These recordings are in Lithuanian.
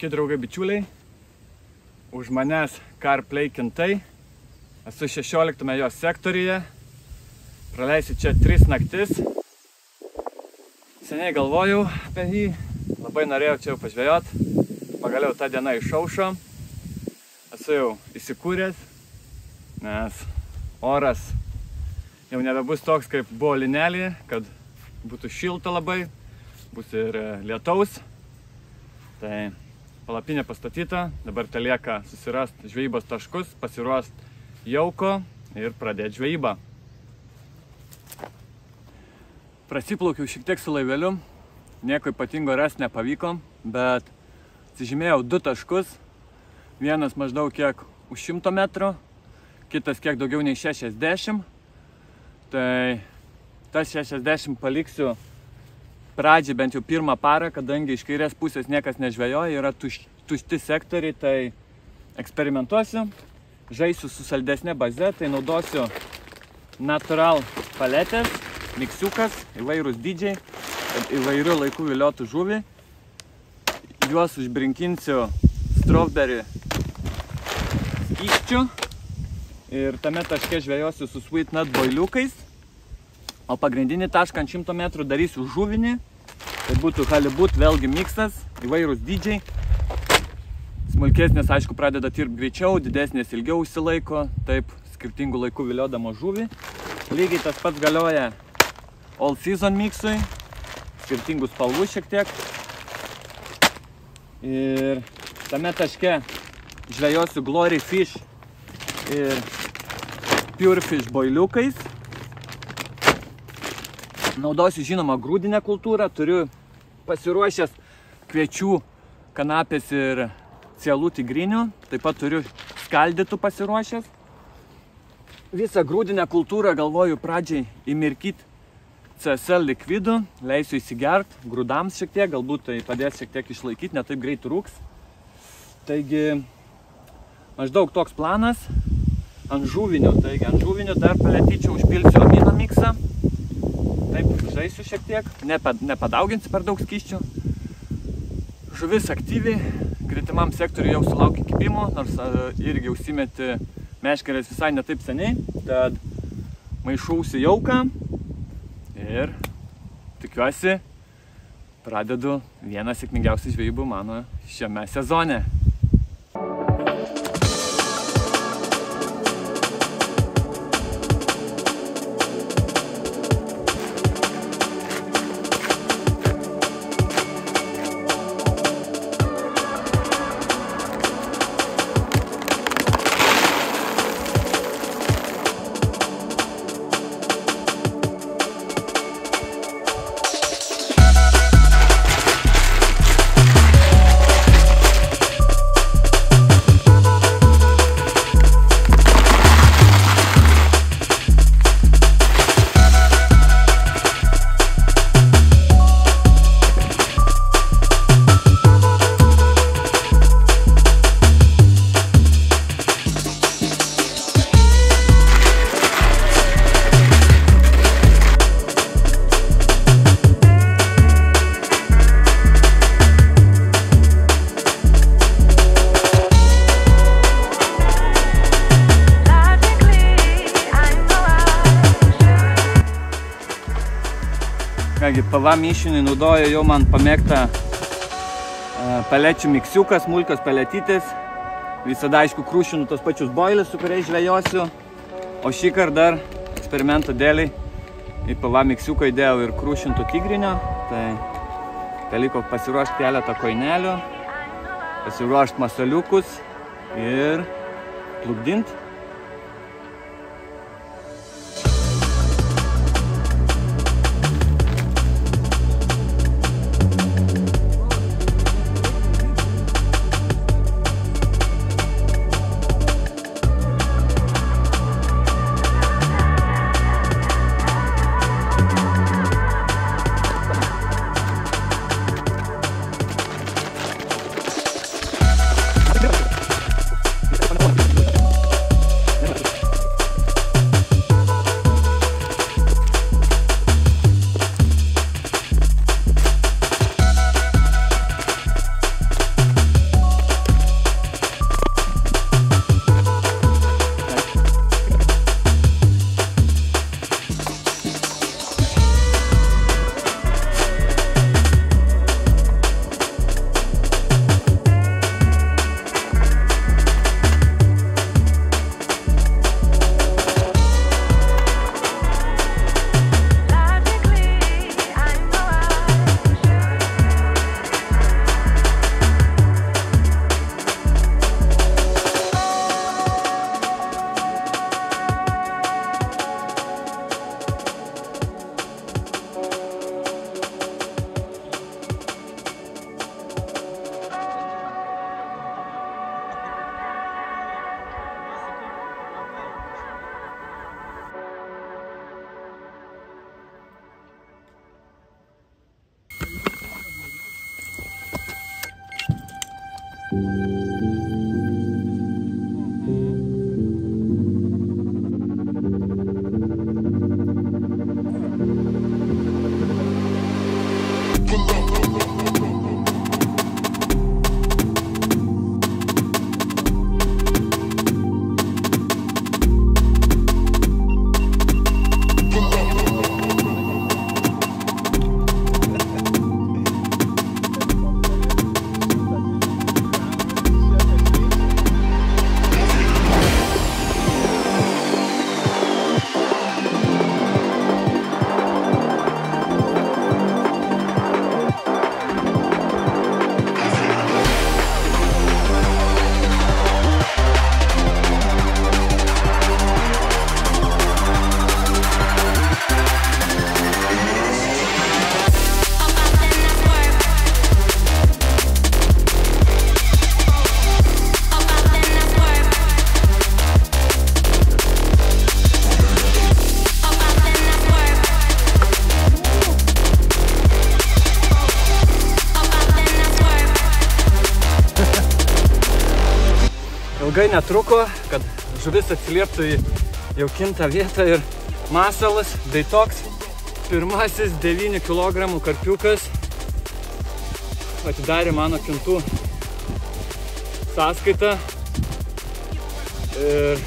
Sveiki draugai bičiuliai, už manęs CarPlay Kintai, esu 16 jos sektoriuje, praleisiu čia 3 naktis. Seniai galvojau apie jį, labai norėjau čia jau pažvejot, pagaliau tą dieną išaušo, esu jau įsikūręs, nes oras jau nebebus toks, kaip buvo linelį, kad būtų šilta labai, bus ir lietaus. Tai palapinė pastatyta, dabar telieka susirasti žvejybos taškus, pasiruošti jauko ir pradėti žvejybą. Prasiplaukiau šiek tiek su laiveliu, nieko ypatingo rasti nepavyko, bet atsižymėjau 2 taškus, vienas maždaug kiek už 100 metrų, kitas kiek daugiau nei 60. Tai tas 60 paliksiu pradžiai bent jau pirmą parą, kadangi iš kairės pusės niekas nežvejoja, yra tušti sektoriai, tai eksperimentuosiu, žaisiu su saldesnė baze, tai naudosiu Natural paletės, miksiukas, įvairūs dydžiai, įvairių laikų viliotų žuvį, juos užbrinkinsiu strawberry skysčiu ir tame taške žvejosiu su sweet nut boiliukais. O pagrindinį tašką ant 100 metrų darysiu žuvinį, tai būtų halibut, vėlgi miksas, įvairūs dydžiai. Smulkesnės, aišku, pradeda tirpti greičiau, didesnės ilgiau užsilaiko, taip skirtingų laikų viliodama žuvį. Lygiai tas pats galioja all season miksui, skirtingų spalvų šiek tiek. Ir tame taške žvejosiu Glory Fish ir Pure Fish boiliukais. Naudosiu žinoma grūdinę kultūrą, turiu pasiruošęs kviečių, kanapės ir cielų tigrinių, taip pat turiu skaldytų pasiruošęs. Visą grūdinę kultūrą galvoju pradžiai įmirkyti CSL likvidų, leisiu įsigert grūdams šiek tiek, galbūt tai padės šiek tiek išlaikyti, ne taip greit rūks. Taigi maždaug toks planas ant žuvinių, dar paletyčiau užpilsiu amino miksą. Taip, žaisiu šiek tiek, nepadauginsiu per daug skysčių. Žuvis aktyviai, gretimam sektoriui jau sulaukia kibimo, nors irgi užsimeti meškerės visai ne taip seniai. Tad maišausi jauką ir tikiuosi pradedu vieną sėkmingiausių žvejybų mano šiame sezone. Kągi, PV mišiniui naudoju jau man pamėgtą palečių miksiuką, smulkios paletytės. Visada, aišku, krūšinu tos pačius boilius, su kuriais žvejosiu. O šį kartą dar eksperimento dėliai į PV miksiuką įdėjau ir krūšintų tigrinio. Tai teliko pasiruošti keletą koinelių, pasiruošti masaliukus ir plukdinti. Ilgai netruko, kad žuvis atsilieptų į jau kintą vietą ir masalas, tai toks pirmasis 9 kg karpiukas atidarė mano kintų sąskaitą. Ir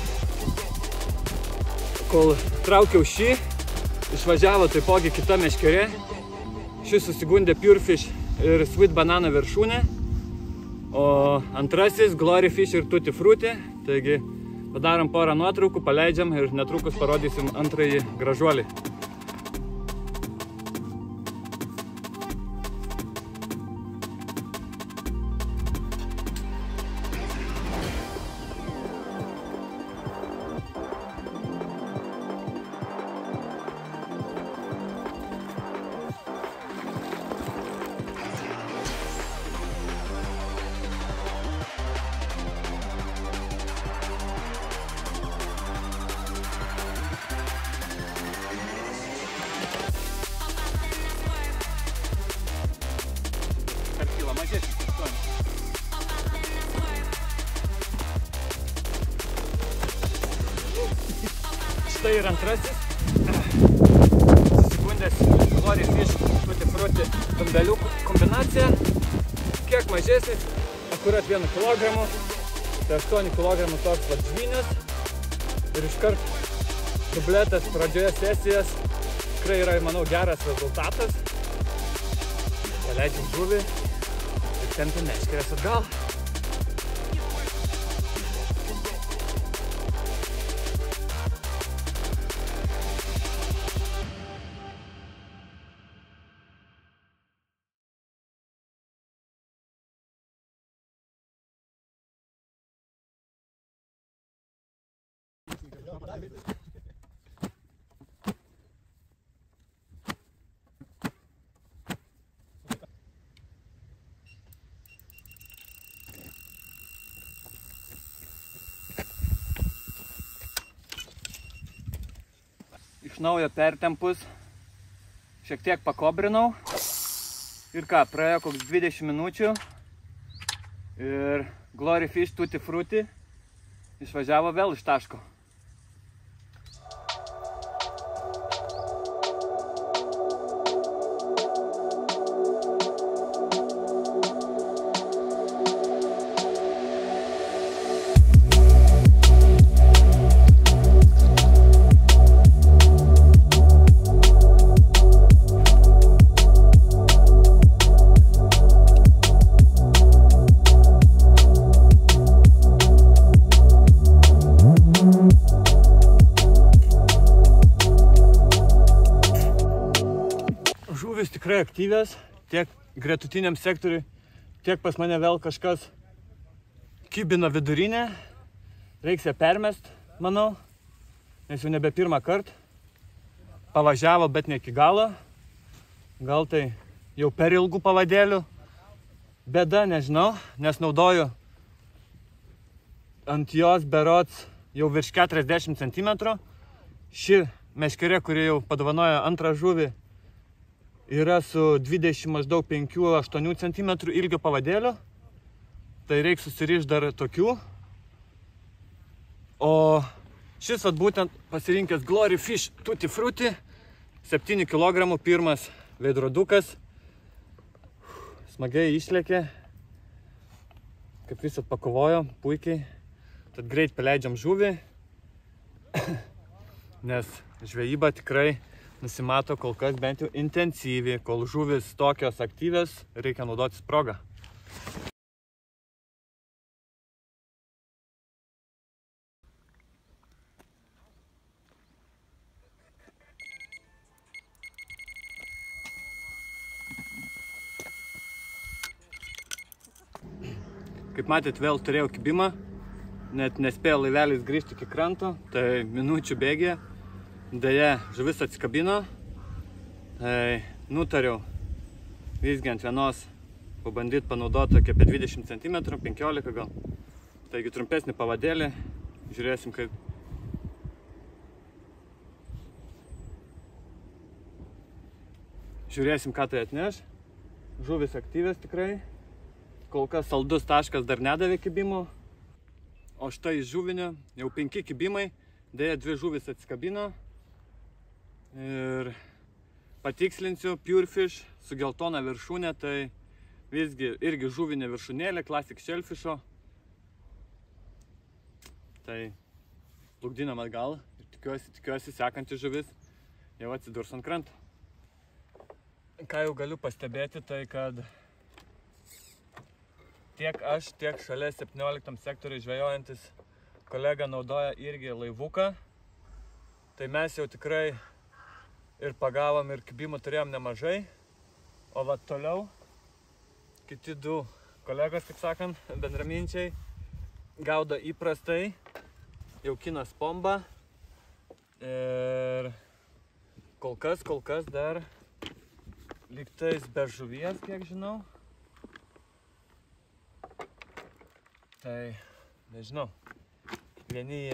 kol traukiau šį, išvažiavo taipogi kita meškerė. Šis susigundė Pure Fish ir Sweet Banana viršūnė, o antrasis Glory Fish ir Tutti Frutti. Taigi padarom porą nuotraukų, paleidžiam ir netrukus parodysim antrąjį gražuolį. Štai ir antrasis susigundęs Glory Fish Tutti Frutti dumbeliukų kombinacija. Kiek mažesnis, akurat 1 kg, tai 8 kg toks vat žvynis. Ir iškart dubletas pradžioje sesijas tikrai yra, manau, geras rezultatas. Paleidžiam žuvį ir tempim meškeres atgal. Iš naujo pertempus, šiek tiek pakobrinau ir ką, praėjo koks 20 minučių ir Glory Fish Tutti Frutti išvažiavo vėl iš taško. Žuvis tikrai aktyvios, tiek gretutiniam sektoriui, tiek pas mane vėl kažkas kibina vidurinę. Reiks ją permest, manau, nes jau nebe pirmą kartą. Pavažiavo, bet ne iki galo. Gal tai jau per ilgų pavadėlių. Bėda, nežinau, nes naudoju ant jos berods jau virš 40 cm. Ši meškerė, kuri jau padovanojo antrą žuvį, yra su 20 maždaug 5-8 cm ilgio pavadėliu. Tai reiks susirišti dar tokių. O šis būtent pasirinkęs Glory Fish Tutti Frutti, 7 kg pirmas veidrodukas. Smagiai išlėkė, kaip visat pakovojo, puikiai. Tad greit paleidžiam žuvį, nes žvejyba tikrai nusimato kol kas bent jau intensyviai. Kol žuvis tokios aktyvios, reikia naudotis progą. Kaip matėt, vėl turėjau kibimą, net nespėjo laivelis grįžti iki kranto, tai minučių bėgė. Deja, žuvis atsikabino, tai nutariau visgi ant vienos pabandyti panaudoti apie 20 cm, 15 gal. Taigi trumpesnį pavadėlį, žiūrėsim kaip. Žiūrėsim, ką tai atneš. Žuvis aktyvės tikrai. Kol kas saldus taškas dar nedavė kibimo. O štai iš žuvinio jau 5 kibimai, dėja 2 žuvis atsikabino. Ir patikslinsiu, Purefish su geltona viršūnė, tai visgi irgi žuvinė viršūnėlė, Classic Shellfisho. Tai plukdinam atgal ir tikiuosi sekantis žuvis jau atsidurs ant kranto. Ką jau galiu pastebėti, tai kad tiek aš, tiek šalia 17 sektoriui žvejojantis kolega naudoja irgi laivuką. Tai mes jau tikrai ir pagavom, ir kibimų turėjom nemažai. O va toliau kiti 2 kolegos, kaip sakant, bendraminčiai, gaudo įprastai, jaukina spombą. Ir kol kas dar lygtais be žuvies, kiek žinau. Tai nežinau, vieni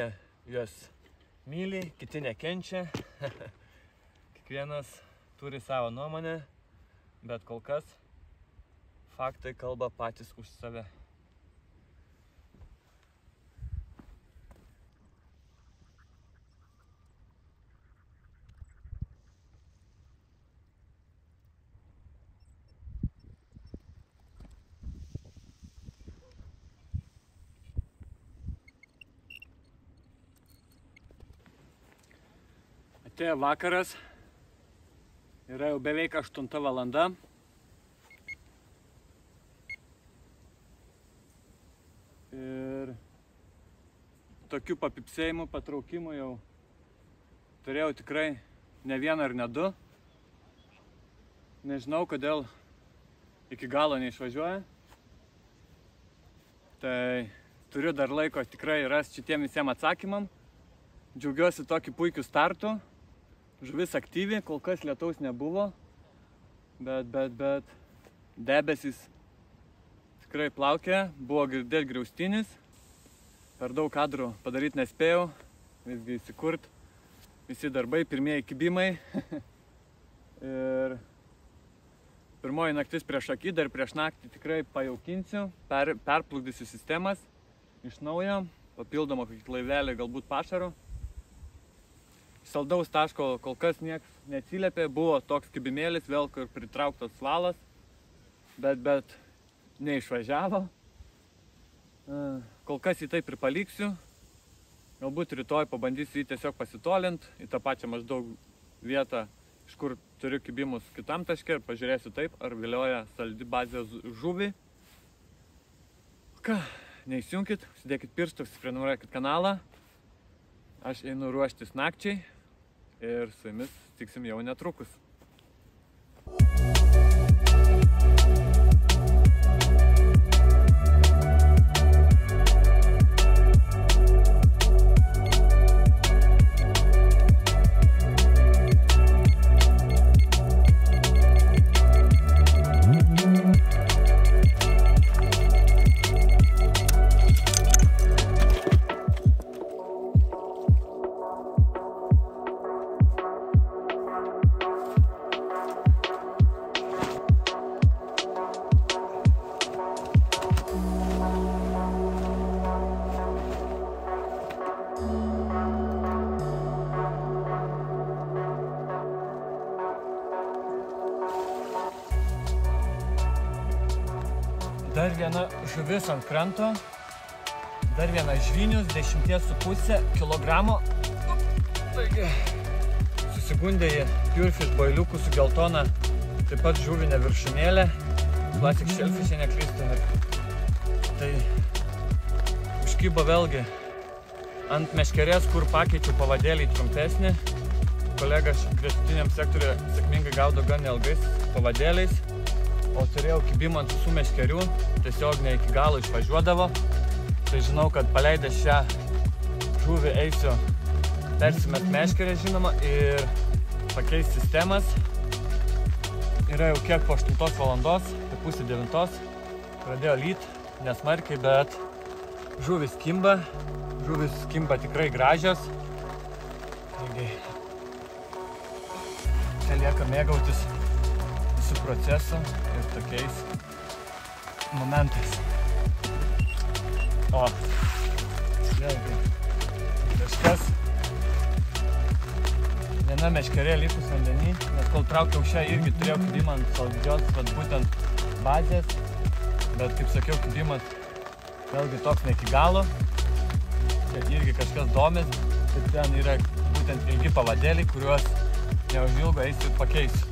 juos myli, kiti nekenčia. Kiekvienas turi savo nuomonę, bet kol kas faktai kalba patys už save. Atėjo vakaras, yra jau beveik 8 valanda. Ir tokių papipsėjimų, patraukimų jau turėjau tikrai ne vieną ar ne 2. Nežinau, kodėl iki galo neišvažiuoja. Tai turiu dar laiko tikrai rasti šitiem visiems atsakymam. Džiaugiuosi tokį puikių startų. Žuvis aktyvi, kol kas lietaus nebuvo, bet debesys tikrai plaukė, buvo girdėti griaustinis, per daug kadrų padaryti nespėjau, visgi įsikurt, visi darbai, pirmieji kibimai. Ir pirmoji naktis prieš akį, dar prieš naktį tikrai pajaukinsiu, perplukdysiu sistemas iš naujo, papildomą kokį laivelį, galbūt pašaro. Saldaus taško kol kas nieks neatsiliepė, buvo toks kibimėlis, vėl kur pritrauktas valas, bet neišvažiavo. Kol kas jį taip ir paliksiu, galbūt rytoj pabandysiu jį tiesiog pasitolint į tą pačią maždaug vietą, iš kur turiu kibimus kitam taške ir pažiūrėsiu taip, ar vilioja saldi bazė žuvį. Ką, neįsijunkit, užsidėkit pirštus, prenumeruokit kanalą. Aš einu ruoštis nakčiai ir su jumis tiksim jau netrukus. Dar viena žuvis ant kranto, dar viena žvinius, 10,5 kilogramo. Taigi, susigundė į Purefish boiliukų su geltona, taip pat žuvinė viršūnėlė, Classic Shellfish, jei neklystu. Tai užkybo vėlgi ant meškerės, kur pakeičiau pavadėlį trumpesnį. Kolega gretutiniam sektoriuje sėkmingai gaudo gan ilgais pavadėliais. O turėjau kibimą ant visų meškerių, tiesiog ne iki galo išvažiuodavo. Tai žinau, kad paleidęs šią žuvį eisiu persimet meškerę, žinoma, ir pakeis sistemas. Yra jau kiek po 8 valandos, tai pusė 9. Pradėjo lyt, nesmarkiai, bet žuvis kimba tikrai gražios. Taigi, čia lieka mėgautis visų procesų ir tokiais momentais. O, Vėlgi, kažkas, viena meškerė likus vandenį, nes kol traukiau šią irgi turėjau kibimą ant saldžios, vat būtent bazės, bet kaip sakiau, kibimas vėlgi toks ne iki galo, čia irgi kažkas domės, tai ten yra būtent ilgi pavadėliai, kuriuos neužilgo eisiu ir pakeisiu.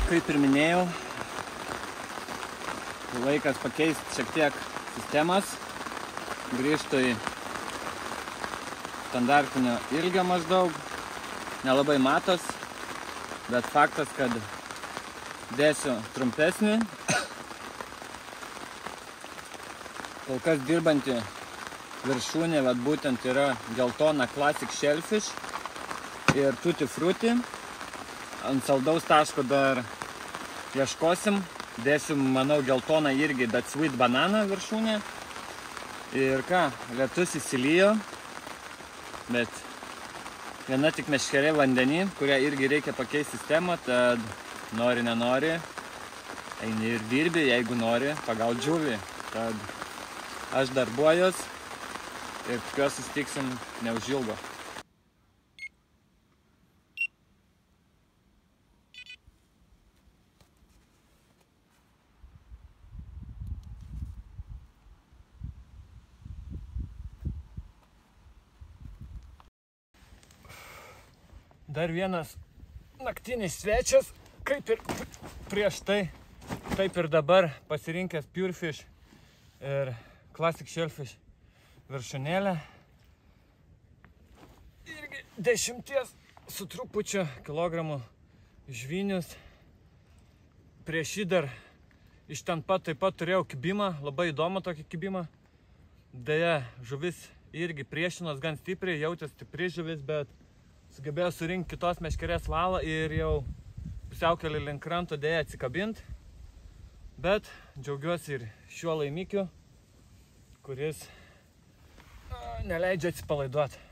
Kaip ir minėjau, laikas pakeisti šiek tiek sistemas, grįžtų į standartinio ilgio maždaug, nelabai matos, bet faktas, kad dėsiu trumpesnį. Kol kas dirbanti viršūnė, vat būtent yra geltona Classic Shellfish ir Tutti Frutti. Ant saldaus taško dar ieškosim, dėsiu, manau, geltoną irgi, bet Sweet Banana viršūnė. Ir ką, lietus įsilijo, bet viena tik meškerė vandenį, kurią irgi reikia pakeisti sistemą, tad nori, nenori, eini ir dirbi, jeigu nori, pagaut žuvį. Tad aš darbuojuos ir tikiuosi susitiksim neužilgo. Dar vienas naktinis svečias, kaip ir prieš tai, taip ir dabar pasirinkęs Purefish ir Classic Shellfish viršūnėlę. Irgi 10 su trupučiu kilogramų žvinius. Prieš jį dar iš ten pat taip pat turėjau kibimą, labai įdomų tokį kibimą. Deja, žuvis irgi priešinos gan stipriai, jautės stipri žuvis, bet sugebėjau surinkti kitos meškerės valą ir jau pusiaukelį link kranto dėja atsikabint. Bet džiaugiuosi ir šiuo laimikiu, kuris neleidžia atsipalaiduoti.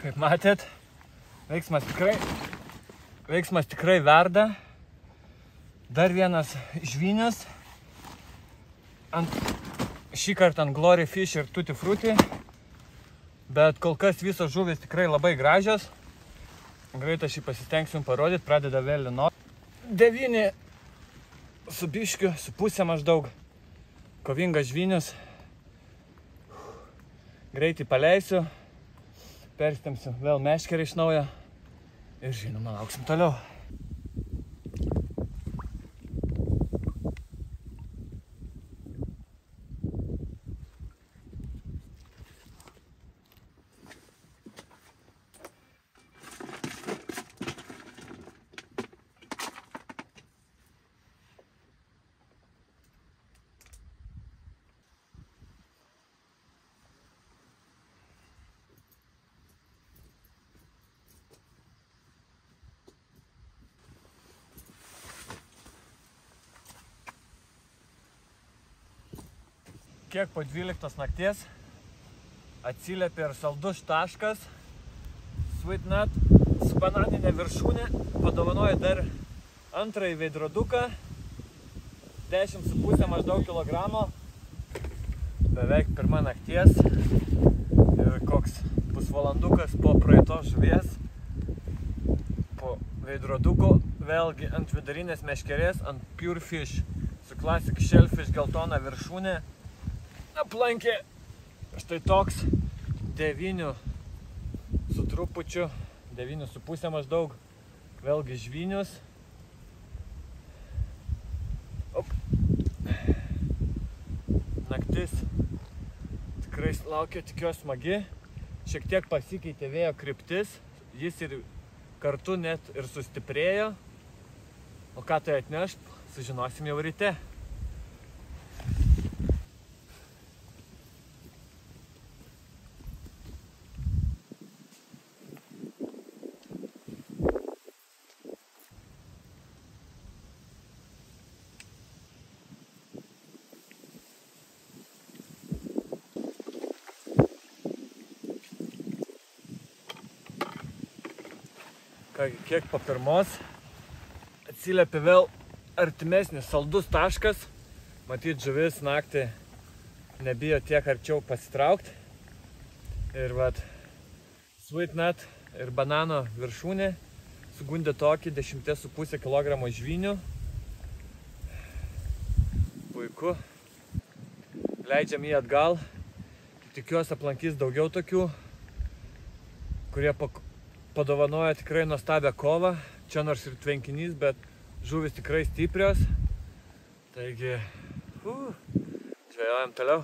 Kaip matėt, veiksmas tikrai verda. Dar vienas žvynės. Šį kartą ant Glory Fish ir Tutti Frutti. Bet kol kas visos žuvys tikrai labai gražios. Greit aš jį pasistengsiu parodyti, pradeda vėl lynoti. 9 su biškiu, su pusė maždaug. Kovingas žvynės. Greitai paleisiu. Perstemsiu vėl meškerį iš naujo ir žinoma, lauksim toliau. kiek po 12 nakties atsiliepė ir saldus taškas. Sweet Nut su bananinė viršūnė padovanojo dar antrąjį veidroduką, 10,5 maždaug kilogramo, beveik pirma nakties ir koks pusvalandukas po praeitos žuvies, po veidroduko, vėlgi ant vidurinės meškerės, ant Pure Fish su Classic Shellfish geltona viršūnė, aplankė štai toks 9 su trupučiu, 9,5 maždaug, vėlgi žvynius. Naktis tikrai laukia, tikiuosi, smagi. Šiek tiek pasikeitė vėjo kryptis, jis ir kartu net ir sustiprėjo. O ką tai atneš, sužinosim jau ryte. Kiek po pirmos atsiliepė vėl artimesnis saldus taškas. Matyt, žuvis naktį nebijo tiek arčiau pasitraukti. Ir vat Sweet Nut ir banano viršūnė sugundė tokį 10,5 kg žvynių. Puiku. Leidžiam jį atgal. Tikiuosi aplankys daugiau tokių, kurie padovanoja tikrai nuostabią kovą. Čia nors ir tvenkinys, bet žuvis tikrai stiprios. Taigi, žvejojam toliau.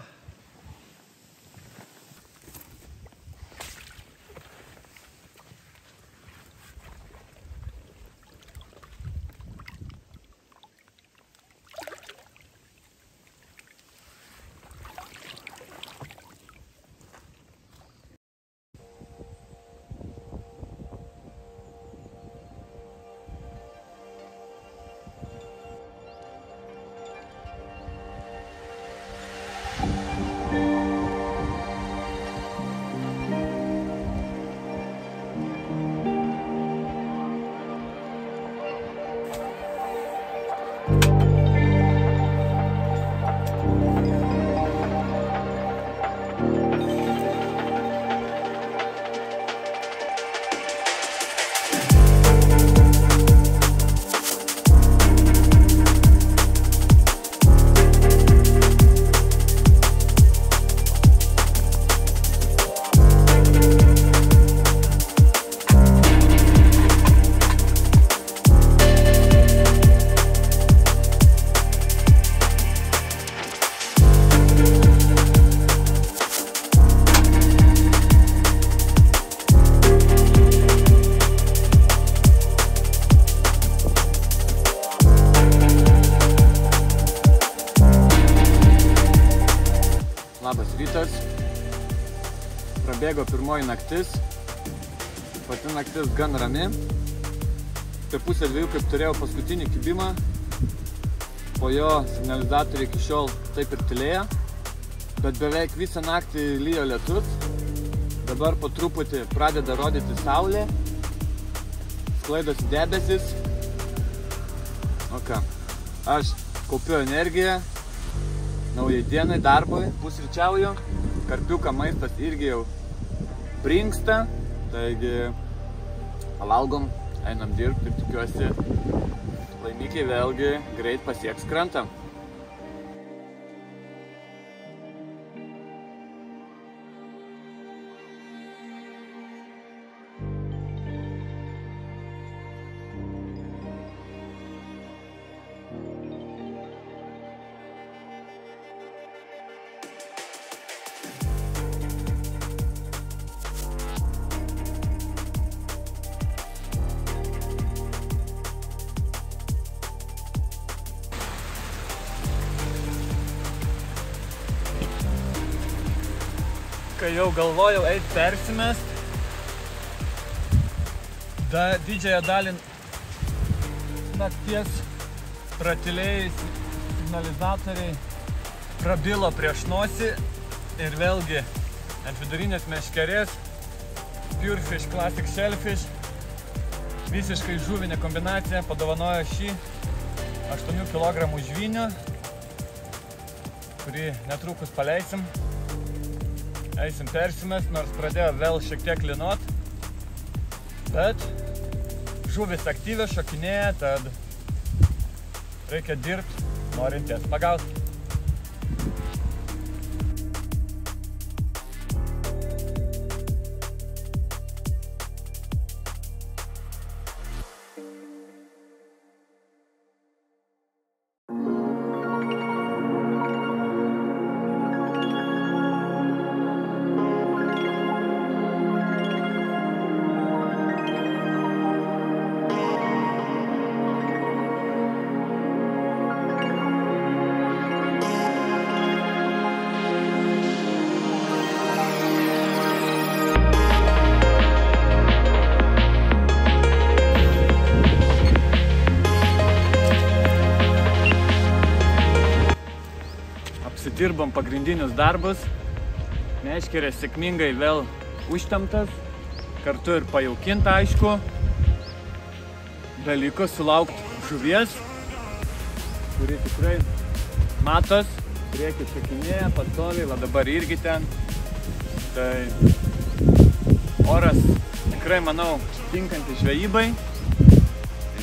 Labas rytas. Prabėgo pirmoji naktis. Pati naktis gan rami. Apie 1:30, kaip turėjau paskutinį kibimą. Po jo signalizatoriai iki šiol taip ir tylėjo. Bet beveik visą naktį lyjo lietus. Dabar po truputį pradeda rodyti saulė. Sklaidosi debesis. O ką? Aš kaupiu energiją. Naujai dienai, darbui, pusryčiauju, karpiuką maistas irgi jau brinksta, taigi pavalgom, einam dirbti ir tikiuosi laimikiai vėlgi greit pasieks krantą. Kai jau galvojau eiti persimest, didžiąją dalį nakties pratylėjai signalizatoriai prabilo prieš nosį ir vėlgi ant vidurinės meškerės Pure Fish Classic Shellfish. Visiškai žuvinė kombinacija, padovanojo šį 8 kg žvynio, kurį netrukus paleisim. Eisim persimės, nors pradėjo vėl šiek tiek linot, bet žuvis aktyviai šokinėja, tad reikia dirbti, norint jas pagauti. Dirbam pagrindinius darbus, meškerės sėkmingai vėl užtemptas, kartu ir pajaukinta, aišku. Beliko sulaukti žuvies, kuri tikrai matos, priekį šokinėja, pastoviai, va dabar irgi ten. Tai oras tikrai, manau, tinkantis žvejybai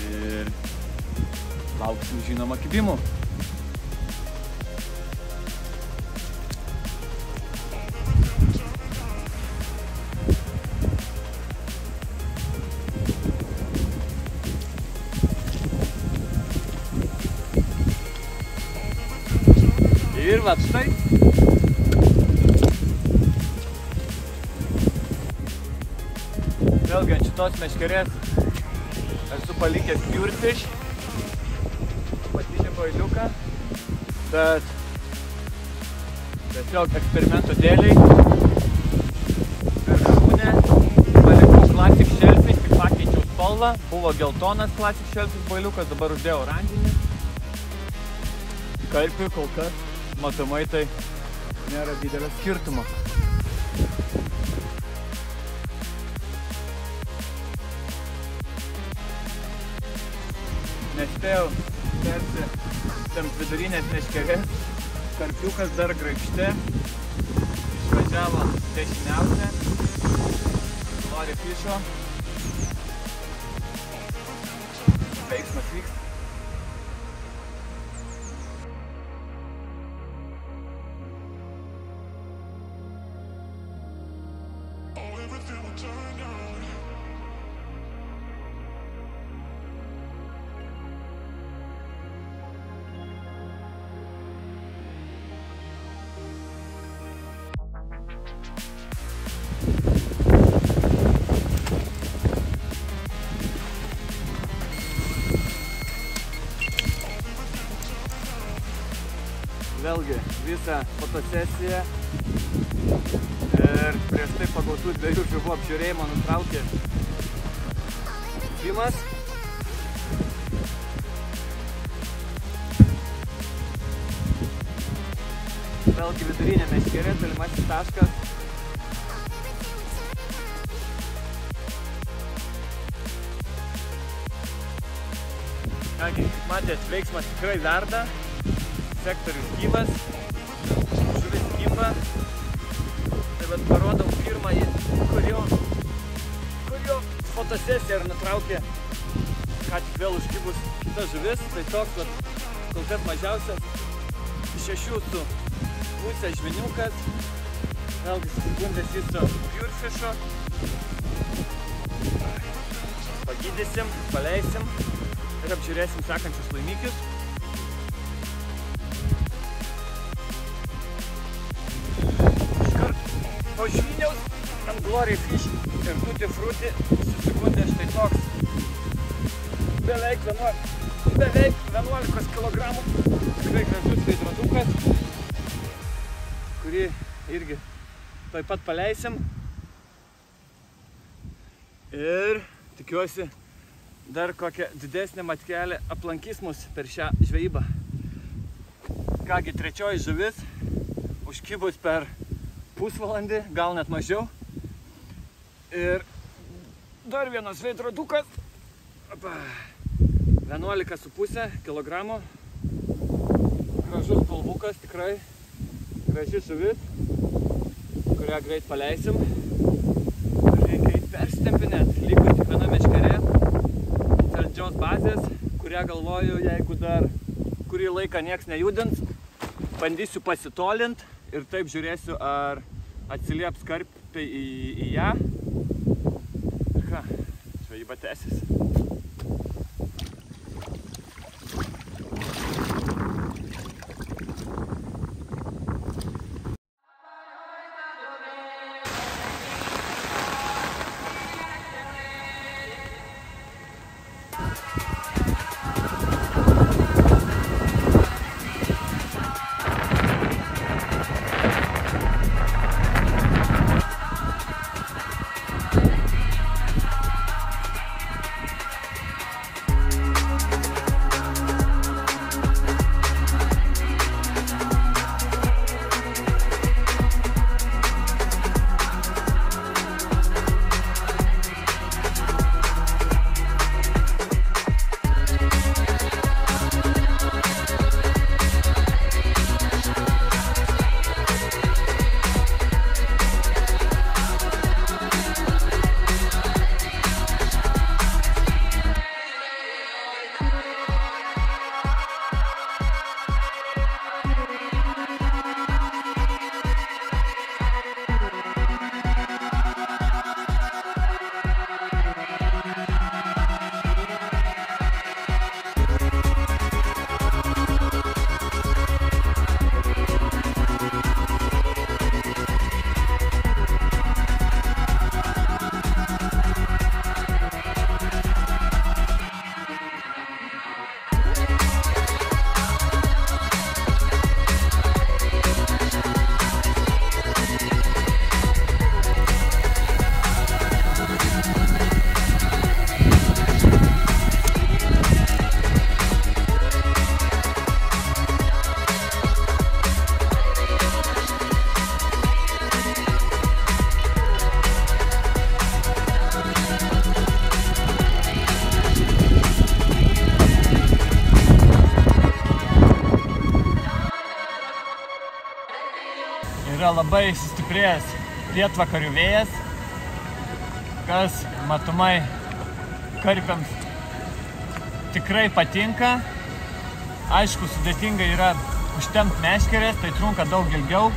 ir lauksim, žinoma, kibimų. Ir va štai. Vėlgi ant šitos meškerės esu palikęs Pure Fish, apatinį bailiuką, bet tiesiog eksperimento dėliai viršūnę palikau Classic Shellfish, tik pakeičiau spalvą, buvo geltonas Classic Shellfish bailiukas, dabar uždėjau oranžinį. Karpiui kol kas matomai tai nėra didelio skirtumo. Nespėjau persitempt vidurinės meškerės, karpiukas dar graibšte, išvažiavo dešiniausia, nori fišo, veiksmas vyksta. Vėlgi visą fotosesiją ir prieš tai pagautų 2 žuvų apžiūrėjimą nutraukė Simas. Vėlgi vidurinė meškerė, tolimasis taškas. Kągi, matėt, veiksmas tikrai verda. Sektorius gyvas, žuvis kimba. Tai vat parodau pirmąjį, kurio fotosesiją ir nutraukė ką tik vėl užkibus kita žuvis. Tai toks vat, kol kas mažiausias 6,5 žviniukas. Vėlgi susigundęs jis su Pure Fish'o. Pagydysim, paleisim ir apžiūrėsim sekančius laimikius. Po žvyniaus ant Glory Fish ir Tutti Frutti susigundė štai toks beveik 11 kg tikrai gražus veidrodukas, kurį irgi taip pat paleisim ir tikiuosi dar kokią didesnę matkelę aplankys mus per šią žvejybą. Kągi, trečioji žuvis užkibus per pusvalandį, gal net mažiau. Ir dar vienas veidrodukas. 11,5 kg. Gražus spalvukas, tikrai graži žuvis, kurią greit paleisim. Reikia persitempinėt, liko tik viena meškerė saldžios bazės, kurią galvoju, jeigu dar kurį laiką nieks nejudins, bandysiu pasitolint ir taip žiūrėsiu, ar atsilieps karpiai į ją. Ir ką, žvejyba tęsis. Yra labai sustiprėjęs pietvakarių vėjas, kas matomai karpiams tikrai patinka. Aišku, sudėtinga yra užtempt meškerės, tai trunka daug ilgiau,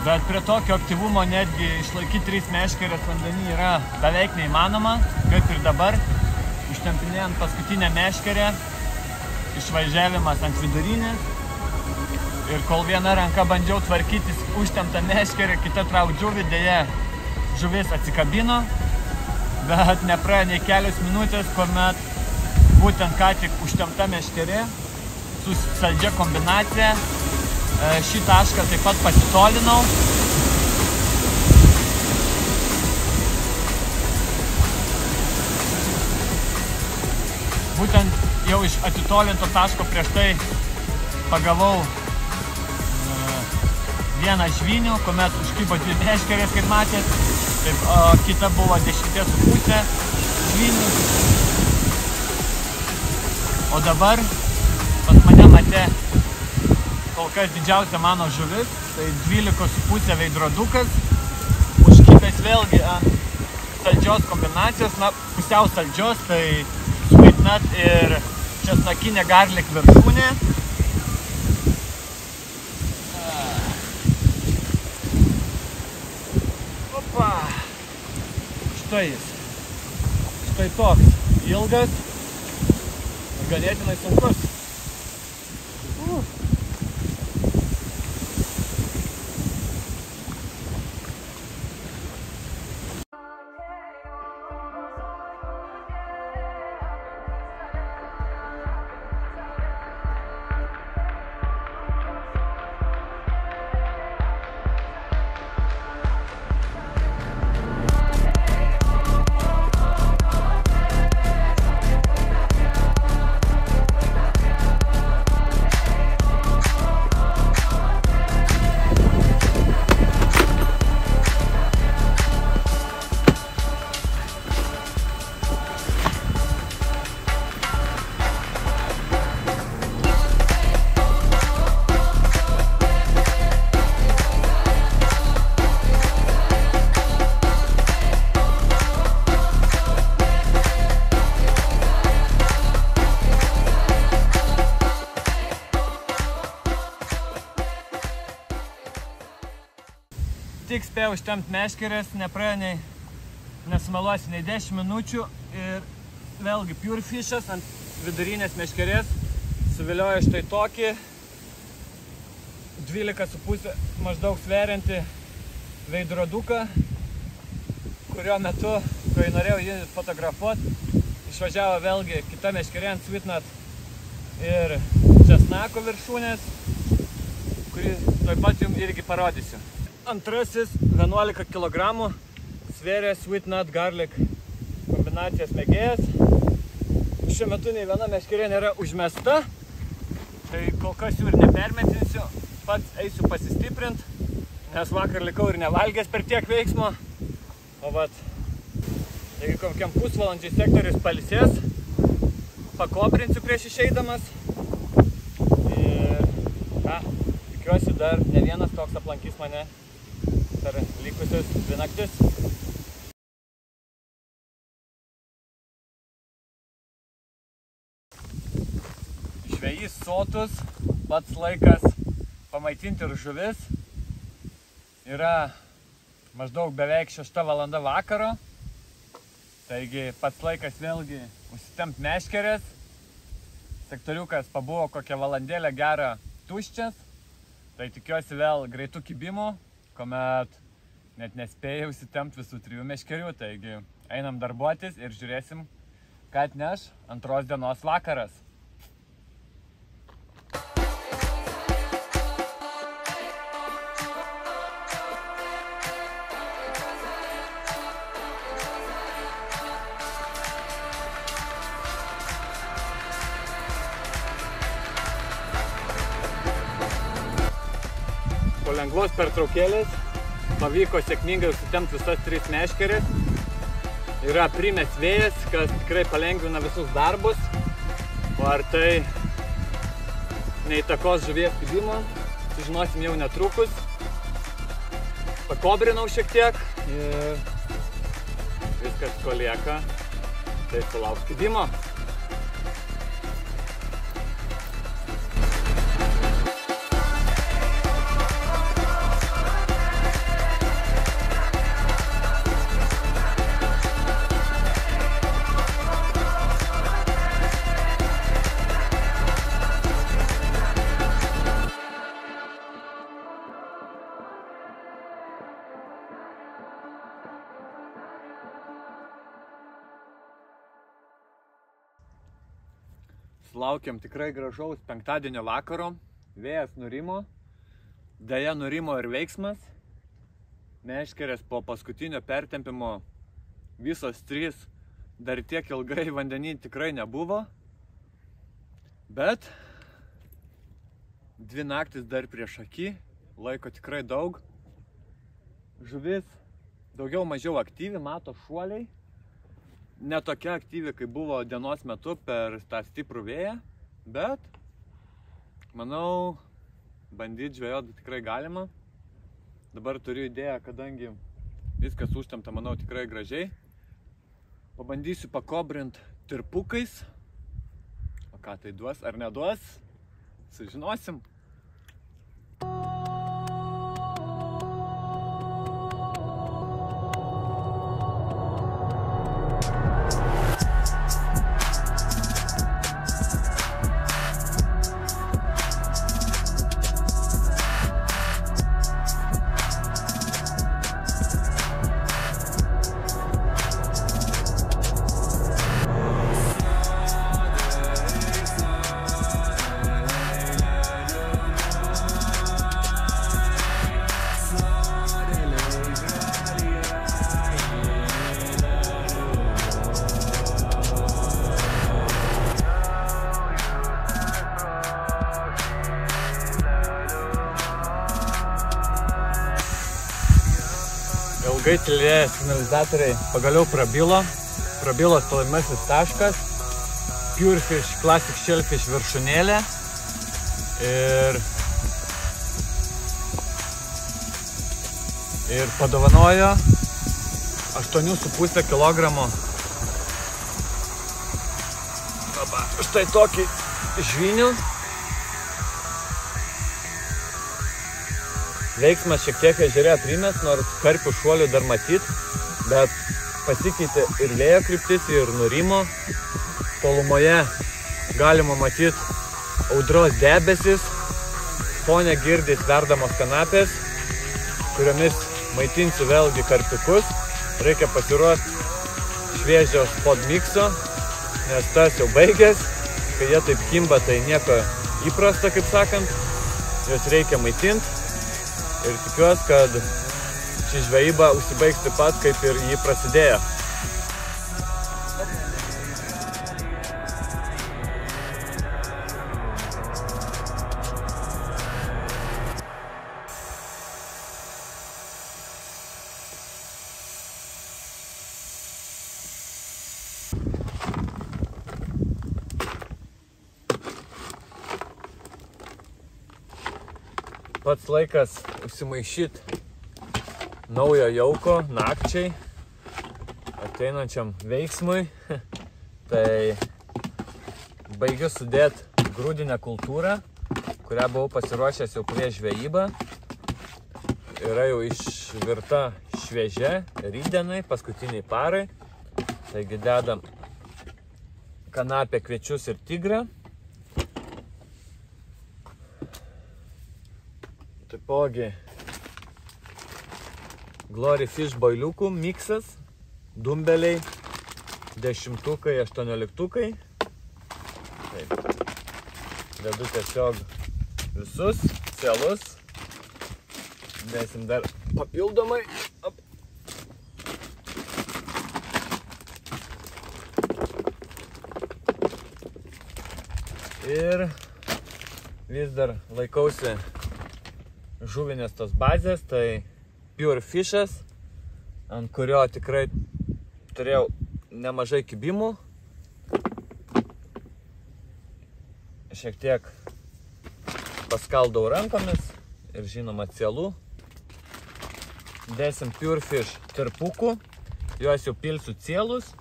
bet prie tokio aktyvumo netgi išlaikyti 3 meškerės vandenį yra beveik neįmanoma, kaip ir dabar. Ištempinėjant paskutinę meškerę, išvažiavimas ant vidurinės. Ir kol viena ranka bandžiau tvarkytis užtemptą meškerę, kita traukt žuvį, dėja žuvis atsikabino, bet nepraėjo nei kelios minutės, kuomet būtent ką tik užtempta meškerė su saldžia kombinacija. Šį tašką taip pat pasitolinau. Būtent jau iš atitolinto taško prieš tai pagavau vieną žvynių, kuomet užkibo 2 meškerės, kaip matėt, o kita buvo 10,5 žvynių. O dabar pas mane matė kol kas didžiausia mano žuvis, tai 12,5 veidrodukas, užkibęs vėlgi ant saldžios kombinacijos, na, pusiau saldžios, tai sweet nut ir česnakinė garlic viršūnė. Štai jis. Štai toks ilgas, ganėtinai sunkus. tik spėjau užtempt meškerės, nepraėjo nesumeluosiu, nei 10 minučių ir vėlgi pure fishas ant vidurinės meškerės suviliojo štai tokį 12,5 maždaug sveriantį veidroduką, kurio metu, kai norėjau jį fotografuoti, išvažiavo vėlgi kita meškerė ant Sweetnut ir česnako viršūnės, kurį tuoj pat jums irgi parodysiu. Antrasis 11 kg svėrė Sweetnut Garlic kombinacijos mėgėjas. Šiuo metu nei viena meškerė nėra užmesta, tai kol kas jų ir nepermetinsiu. Pats eisiu pasistiprint, nes vakar likau ir nevalgęs per tiek veiksmo. O vat, jeigu kokiam pusvalandžiai sektorius pailsės, pakobrinsiu prieš išeidamas. Ir tikiuosi dar ne vienas toks aplankys mane per likusias 2 naktis. Žvejys sotus, pats laikas pamaitinti ir žuvis. Yra maždaug beveik 6 valanda vakaro. Taigi pats laikas vėlgi užsitempt meškerės. Sektoriukas pabuvo kokią valandėlę gerą tuščias. Tai tikiuosi vėl greitų kibimų, kuomet net nespėjau užsitempt visų 3 meškerių. Taigi einam darbuotis ir žiūrėsim, ką atneš antros dienos vakaras. Po lengvos pertraukėlės pavyko sėkmingai užsitempt visas 3 meškerės. Yra primės vėjas, kas tikrai palengvina visus darbus. O ar tai neįtakos žuvies kibimo, sužinosim jau netrukus. Pakobrinau šiek tiek ir viskas, ko lieka, tai sulauks kibimo. Laukiam tikrai gražaus penktadienio vakaro, vėjas nurimo, deja nurimo ir veiksmas. Meškerės po paskutinio pertempimo visos 3 dar tiek ilgai vandenį tikrai nebuvo, bet 2 naktis dar prieš akį, laiko tikrai daug. Žuvis daugiau mažiau aktyvi, mato šuoliai. Ne tokia aktyvi, kaip buvo dienos metu per tą stiprų vėją, bet manau, bandyti žvejoti tikrai galima. Dabar turiu idėją, kadangi viskas užtempta, manau, tikrai gražiai. Pabandysiu pakobrint tirpukais. O ką tai duos ar neduos, sužinosim. Ilgai tylėję signalizatoriai pagaliau prabilo tolimiausias taškas, Pure Fish Classic Shellfish viršūnėlė ir padovanojo 8,5 kg. Štai tokį žvynių. Veiksmas šiek tiek ežere primės, nors karpių šuolių dar matyt, bet pasikeitė ir vėjo kryptis, ir nurimo. Tolumoje galima matyti audros debesis, fone girdys verdamos kanapės, kuriomis maitinsiu vėlgi karpiukus. Reikia pasiruošti šviežio spodmikso, nes tas jau baigęs. Kai jie taip kimba, tai nieko įprasta, kaip sakant. Juos reikia maitinti ir tikiuosi, kad ši žvejyba užsibaigs taip pat, kaip ir jį prasidėjo. Pats laikas užsimaišyti naujo jauko nakčiai, ateinančiam veiksmui. Tai baigiu sudėti grūdinę kultūrą, kurią buvau pasiruošęs jau prieš žvejybą. Yra jau išvirta šviežia rytdienai, paskutiniai parai. Taigi dedam kanapę, kviečius ir tigrą. Taipogi Glory Fish boiliukų miksas, dumbeliai, 10-tukai, 18-tukai. Taip. Dedu tiesiog visus cielus. Dėsim dar papildomai. Op. Ir vis dar laikausi žuvinės tos bazės, tai Pure Fish'as, ant kurio tikrai turėjau nemažai kibimų. Šiek tiek paskaldau rankomis ir žinoma cielų. Dėsim Pure Fish tirpukų, juos jau pilsiu cielus.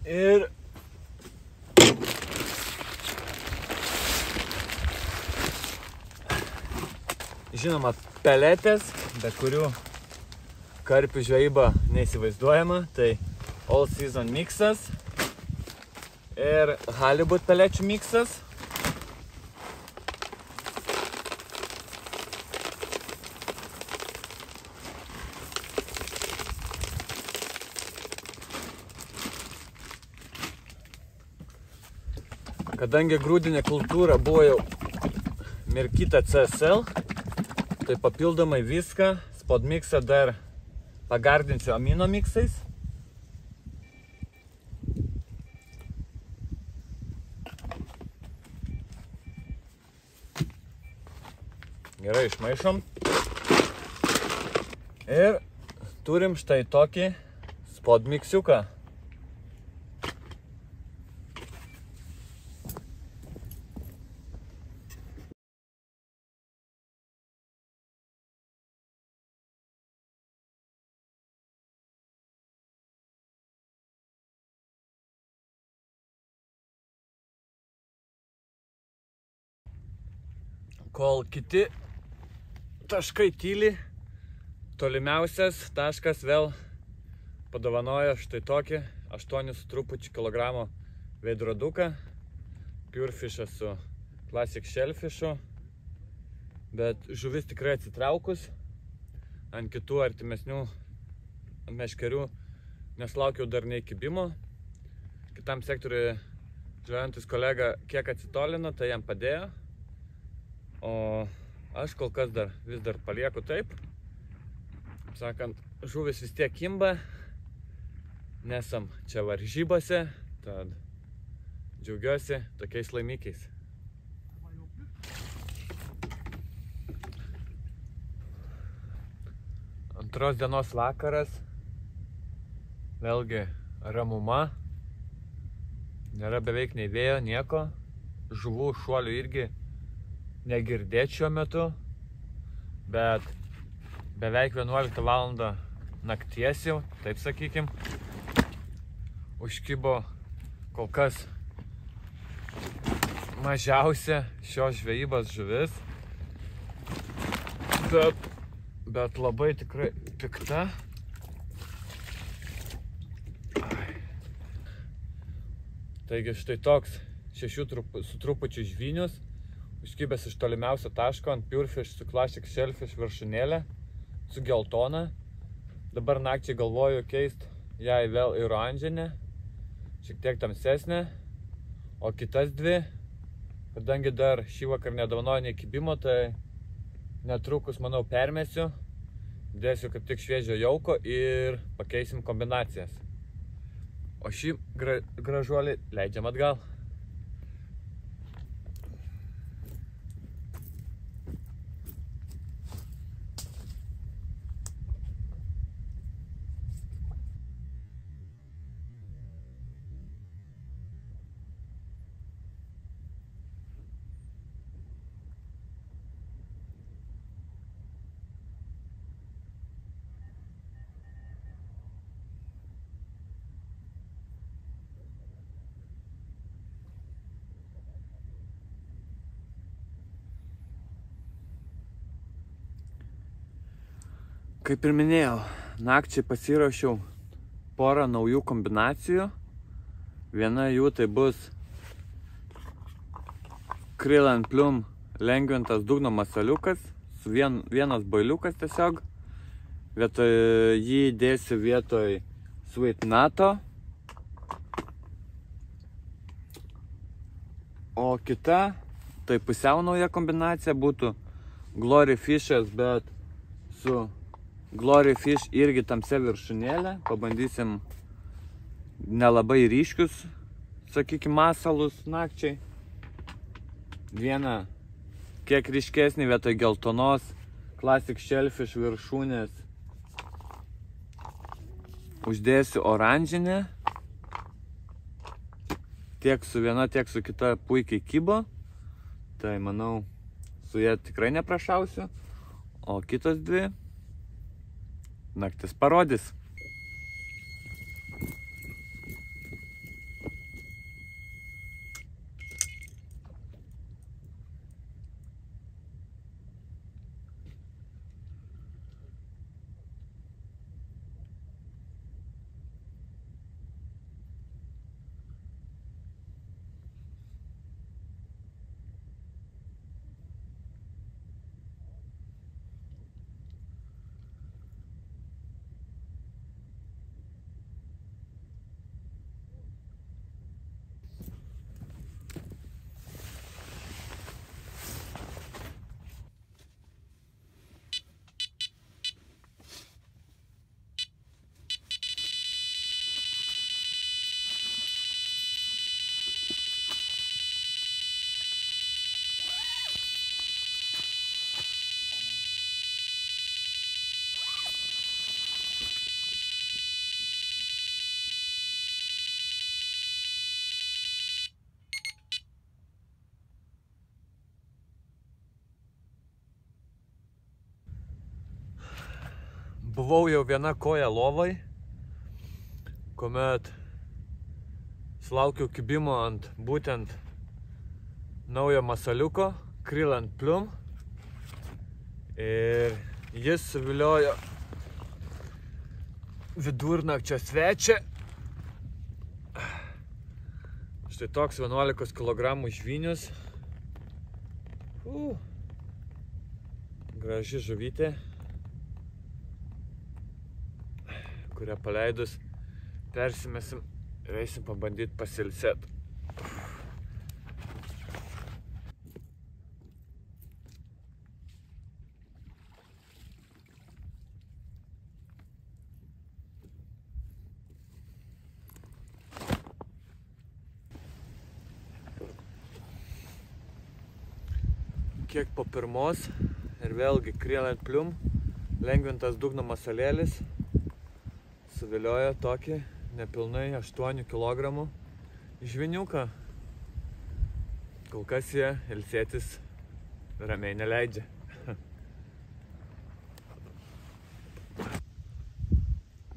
Ir žinoma peletės, be kurių karpių žvejyba neįsivaizduojama, tai All Season miksas ir halibut pelečių miksas. Kadangi grūdinė kultūra buvo jau mirkyta CSL, tai papildomai viską, spodmiksą dar pagardinsiu amino miksais. Gerai išmaišom. Ir turim štai tokį spodmiksiuką. Kol kiti taškai tyli, tolimiausias taškas vėl padovanojo štai tokį 8,5 kg veidroduką. Pure Fish'as su Classic Shellfish'u. Bet žuvis tikrai atsitraukus. Ant kitų artimesnių meškerių nesulaukiau dar nei kibimo. Kitam sektoriui žvejantis kolega kiek atsitolino, tai jam padėjo. O aš kol kas vis dar palieku taip. Sakant, žuvis vis tiek kimba. Nesam čia varžybose, tad džiaugiuosi tokiais laimikiais. Antros dienos vakaras. Vėlgi ramuma. Nėra beveik nei vėjo, nieko. Žuvų šuolių irgi negirdėti šiuo metu, bet beveik 11 val. Nakties jau, taip sakykim. užkibo kol kas mažiausia šios žvejybos žuvis, bet labai tikrai pikta. Taigi štai toks 6 su trupučiu žvynius, užkibęs iš tolimiausio taško ant Purefish su Classic Shellfish viršūnėlė, su geltona. Dabar nakčiai galvoju keisti ją vėl į oranžinę, šiek tiek tamsesnė, o kitas dvi, kadangi dar šį vakar nedovanoju nei kibimo, tai netrukus, manau, permesiu, dėsiu kaip tik šviežio jauko ir pakeisim kombinacijas. O šį gražuolį leidžiam atgal. Kaip ir minėjau, nakčiai pasiruošiau porą naujų kombinacijų. Viena jų tai bus Krill and Plum lengvintas dugno masaliukas, su vienas bailiukas tiesiog. Jį dėsiu vietoj Sweet Nato. O kita, tai pusiau nauja kombinacija būtų Glory Fish'as, bet su Glory Fish irgi tamsia viršūnėlė. Pabandysim nelabai ryškius, sakykime, masalus nakčiai. Vieną kiek ryškesnį vietoj geltonos Classic Shellfish viršūnės uždėsiu oranžinę. Tiek su viena, tiek su kita puikiai kibo. Tai manau, su jie tikrai neprašausiu. O kitos dvi naktis parodys. Buvau jau viena koja lovai, kuomet sulaukiau kibimo ant būtent naujo masaliuko Krill and Plum. Ir jis suviliojo vidurnakčio svečią. Štai toks 11 kg žvynius. Graži žuvytė, kurią paleidus persimesim ir eisim pabandyti pasilsėti. Kiek po pirmos ir vėlgi Krill and Plum lengvintas dugno masalėlis suviliojo tokį nepilnai 8 kg žvyniuką. Kol kas jie ilsėtis ramiai neleidžia.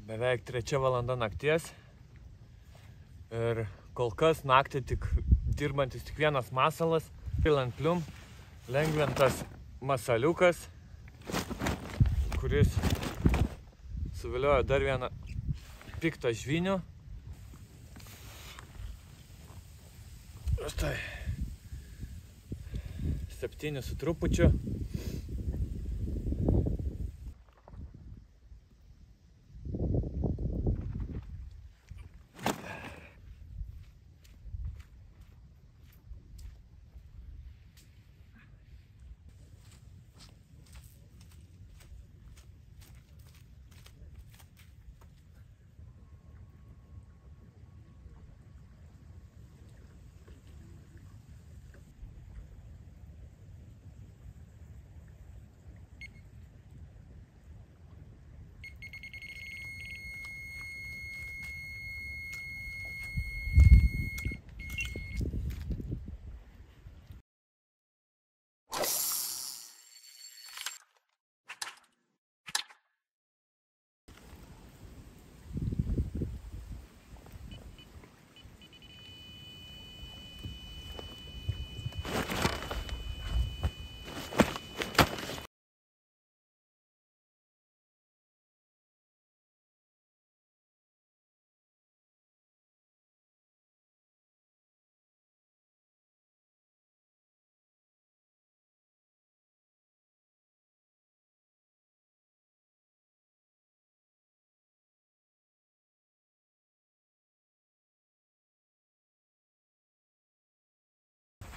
Beveik 3 valanda nakties. Ir kol kas naktį tik dirbantis tik vienas masalas, Krill and Plum, lengvintas masaliukas, kuris suviliojo dar vieną piktą žvynių. Štai 7 su trupučiu.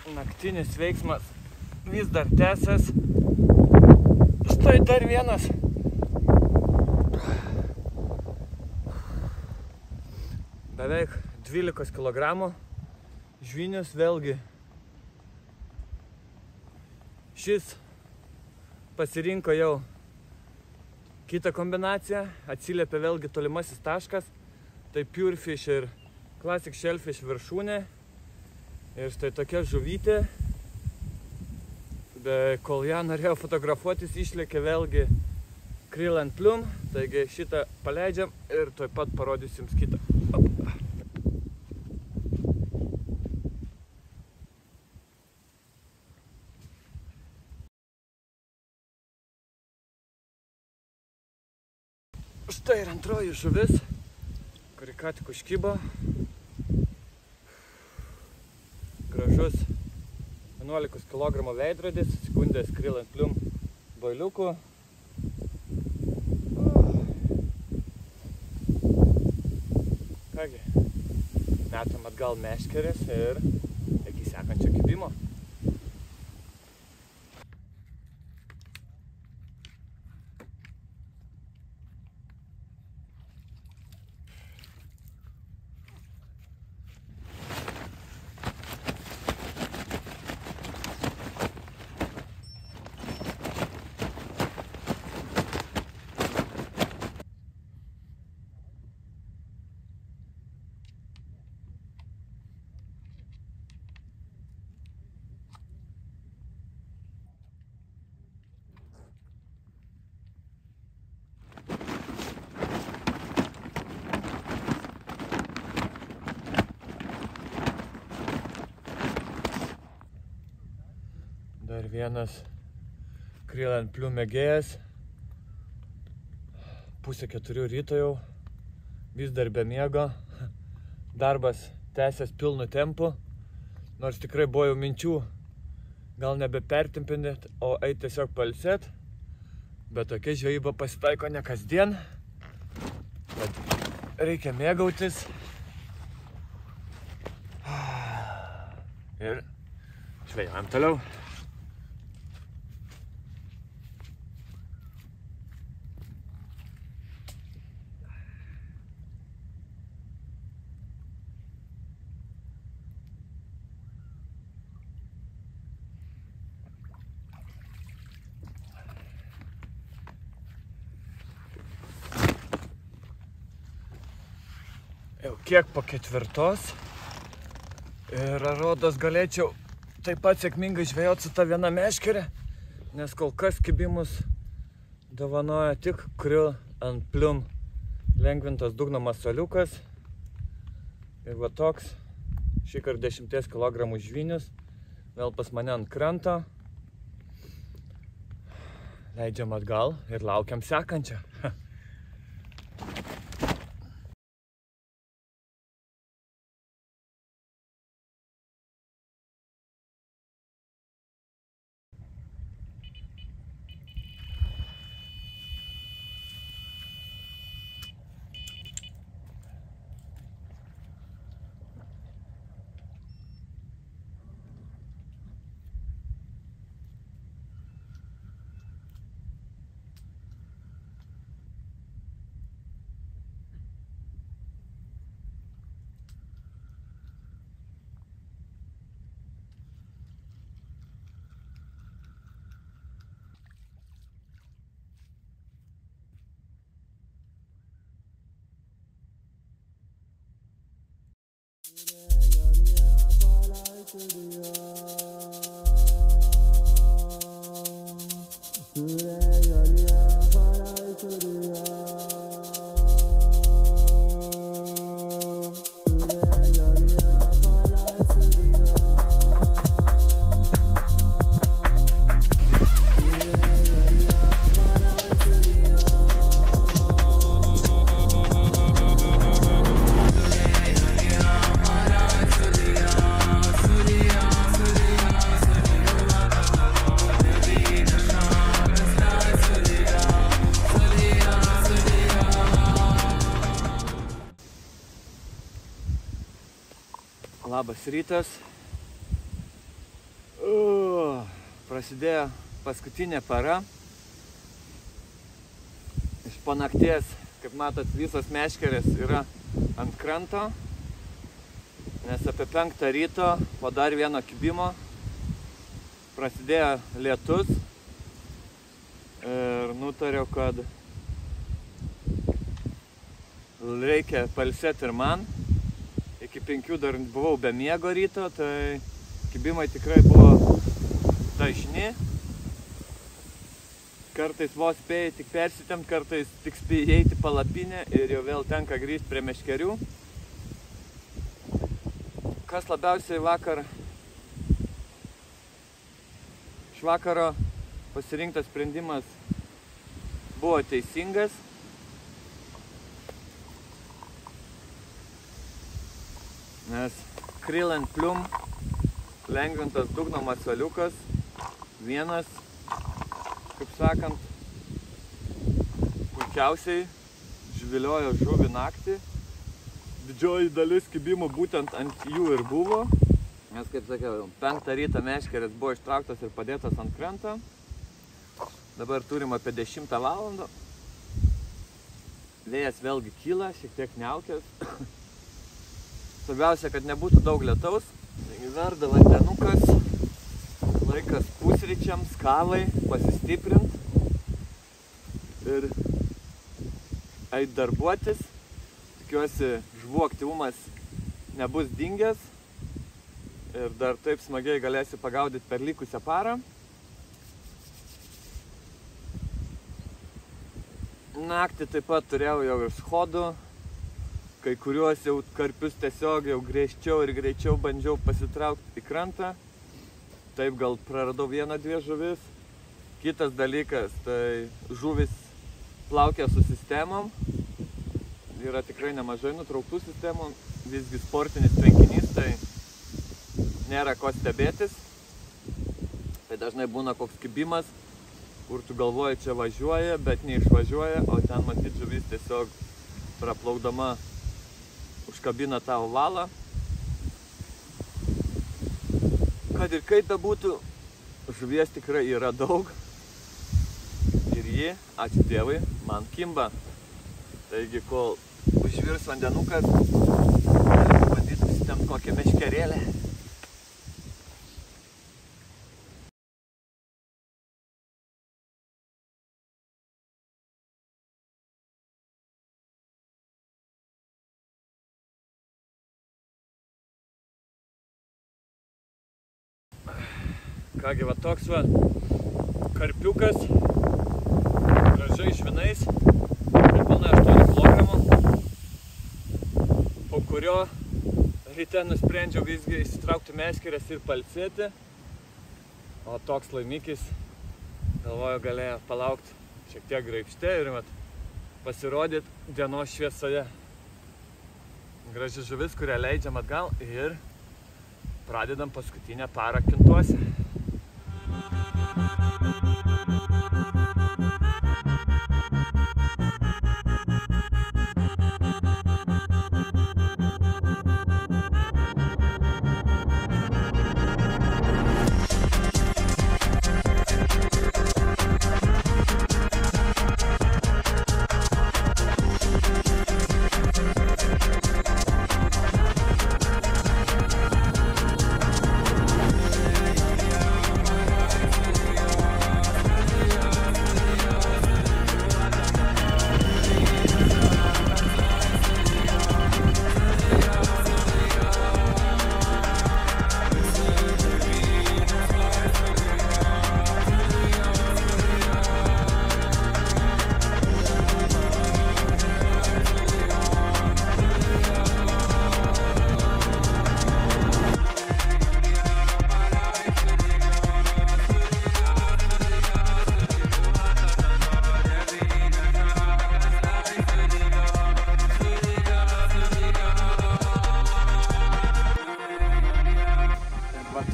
Naktinis veiksmas vis dar tęsias. Štai dar vienas. Beveik 12 kg žvynius vėlgi. Šis pasirinko jau kitą kombinaciją, atsiliepia vėlgi tolimasis taškas. Tai Pure Fish ir Classic Shellfish viršūnė. Ir štai tokia žuvytė, kol ją norėjau fotografuotis, išlėkė vėlgi Krill and Plum, taigi šitą paleidžiam ir tuoj pat parodysiu jums kitą. Štai ir antroji žuvis, kuri ką tik užkibo. Gražus 11 kg veidrodis, sekundės Krill and Plum boiliukų. Kągi, metam atgal meškerės ir iki sekančio kibimo. Dar vienas Krill and Plum mėgėjas. 3:30 ryto jau. Vis dar be miego. Darbas tęsęs pilnu tempu. Nors tikrai buvo jau minčių gal nebe pertempinėt, o eiti tiesiog pailsėt. Bet tokia žvejyba pasitaiko ne kasdien. Bet reikia mėgautis. Ir žvejojam toliau. Jau kiek po 4 ir rodos galėčiau taip pat sėkmingai žvejoti su ta viena meškerė, nes kol kas kibimus dovanoja tik Krill and Plum lengvintas dugno masaliukas. Ir va toks, šį kartą 10 kg žvinius, vėl pas mane ant kranto. Leidžiam atgal ir laukiam sekančią. Labas rytas. Prasidėjo paskutinė para. Iš po nakties, kaip matot, visos meškerės yra ant kranto, nes apie 5 ryto po dar vieno kibimo prasidėjo lietus ir nutariau, kad reikia pailsėti ir man. Iki 5 dar buvau be miego ryto, tai kibimai tikrai buvo dažni. Kartais vos spėjai tik persitempt, kartais tik spėjai eiti palapinę ir jau vėl tenka grįžti prie meškerių. Kas labiausiai iš vakaro pasirinktas sprendimas buvo teisingas. Nes Krill and Plum lengvintas dugno macaliukas, vienas, kaip sakant, puikiausiai žviliojo žuvį naktį. Didžioji dalis kibimų būtent ant jų ir buvo. Nes, kaip sakiau, 5 ryto meškerės buvo ištrauktas ir padėtas ant krantą. Dabar turim apie 10 valandą. Vėjas vėlgi kyla, šiek tiek niaukės. Svarbiausia, kad nebūtų daug lietaus. Verda vandenukas, laikas pusryčiams, kavai, pasistiprint ir eit darbuotis. Tikiuosi, žuvų aktyvumas nebus dingęs ir dar taip smagiai galėsiu pagaudyti per likusią parą. Naktį taip pat turėjau jau ir schodų. Kai kuriuos jau karpius tiesiog jau griežčiau ir greičiau bandžiau pasitraukti į krantą. Taip gal praradau 1-2 žuvis. Kitas dalykas, tai žuvis plaukia su sistemom. Yra tikrai nemažai nutrauktų sistemų. Visgi sportinis tvenkinys, tai nėra ko stebėtis. Tai dažnai būna koks kibimas, kur tu galvoji čia važiuoja, bet neišvažiuoja, o ten matyt žuvis tiesiog praplaukdama užkabina tą ovalą. Kad ir kaip bebūtų, žuvies tikrai yra daug. Ir ji, ačiū Dievui, man kimba. Taigi, kol užvirs vandenukas, galiu pabandyti pasitempt kokią meškerėlę. Kągi, va toks va karpiukas, gražiai švinais, pilna 8 kg, po kurio ryte nusprendžiau visgi įsitraukti meškeres ir pailsėti. O toks laimikis, galvoju, galėjo palaukti šiek tiek graibšte ir pasirodyti dienos šviesoje. Graži žuvis, kurią leidžiam atgal ir pradedam paskutinę parą Kintuose.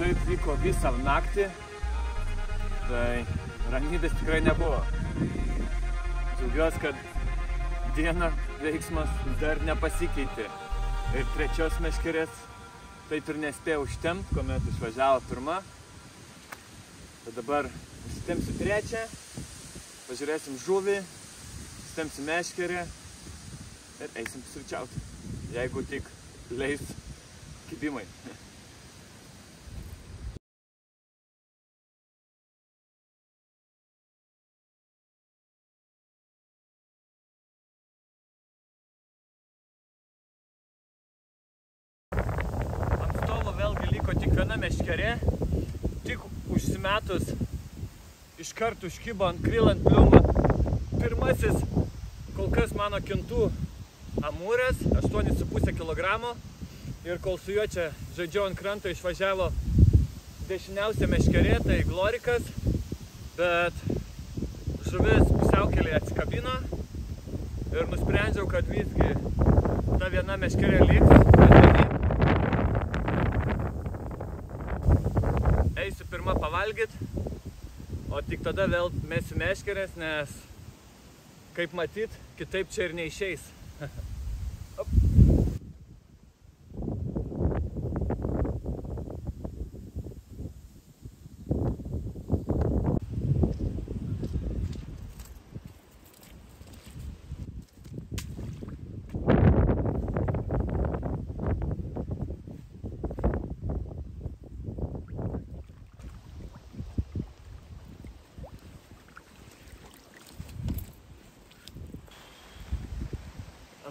Taip vyko visą naktį, tai ramybės tikrai nebuvo. Džiaugiuosi, kad dieną veiksmas dar nepasikeitė. Ir trečios meškerės taip ir nespėjau užtempt, kuomet išvažiavo pirma. Tai dabar užtempsiu trečią, pažiūrėsim žuvį, užtempsiu meškerę ir eisim pusryčiauti, jeigu tik leis kibimai. Tik viena meškerė, tik užsimetus iškart užkibo ant krylant pliumą. Pirmasis kol kas mano Kintų amūras, 8,5 kg. Ir kol su juo čia žaidžiau ant kranto, išvažiavo dešiniausia meškerė, tai glorikas. Bet žuvis pusiaukelėje atsikabino ir nusprendžiau, kad visgi ta viena meškerė liks. Eisiu pirmą pavalgyt, o tik tada vėl mesiu meškerės, nes, kaip matyt, kitaip čia ir neišeis.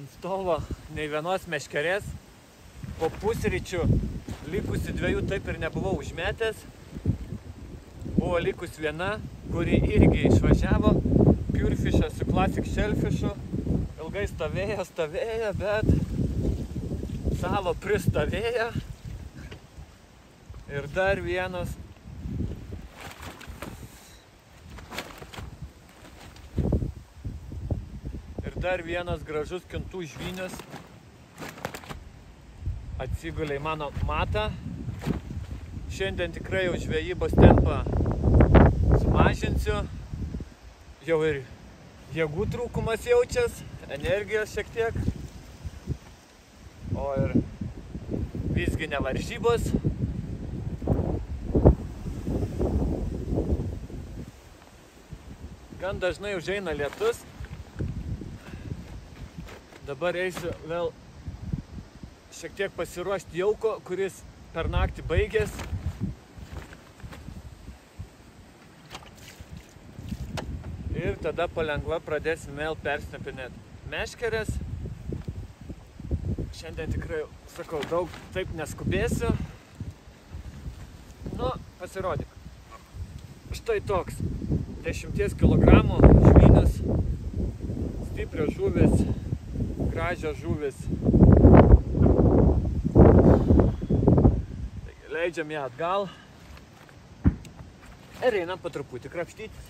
Ant stovo nei vienos meškerės, po pusryčių likusi dviejų taip ir nebuvau užmetęs. Buvo likus viena, kuri irgi išvažiavo, purefišas su classic shellfishu. Ilgai stovėjo, bet savo pristovėjo. Ir dar vienas. Dar vienas gražus Kintų žvynius atsigulė į mano matą. Šiandien tikrai jau žvejybos tempą sumažinsiu. Jau ir jėgų trūkumas jaučias, energijos šiek tiek. O ir visgi ne varžybos. Gan dažnai užeina lietus. Dabar eisiu vėl šiek tiek pasiruošti jauko, kuris per naktį baigės. Ir tada palengva pradėsim vėl persnapinėti meškerės. Šiandien tikrai, sakau, daug taip neskubėsiu. Nu, pasirodyk. Štai toks 10 kg žvynas, stiprios žuvis, gražios žuvis. Nuleidžiam ją atgal. Ir einam po truputį krapštyti.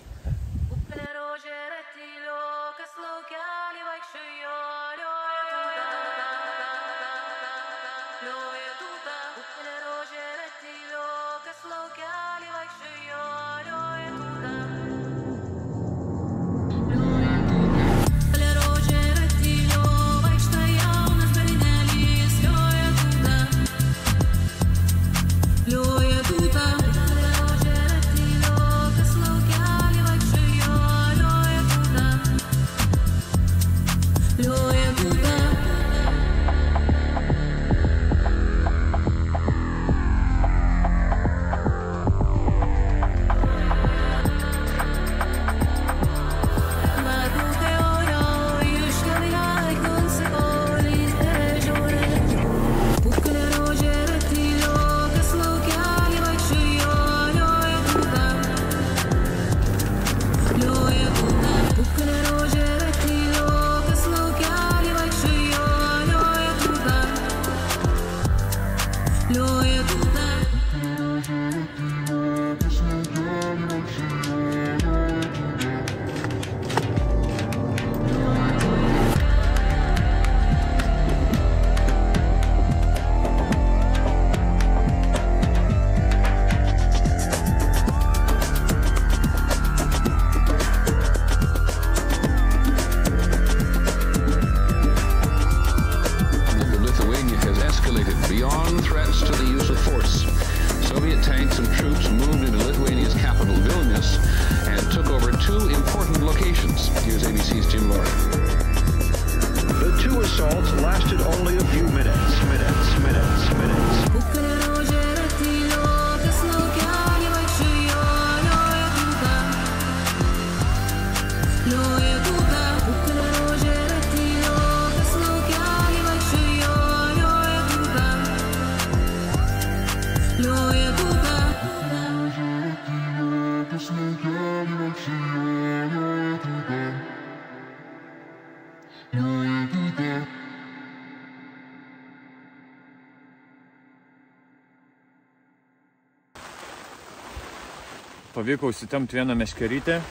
Pavyko užsitemti vieną meškerytę.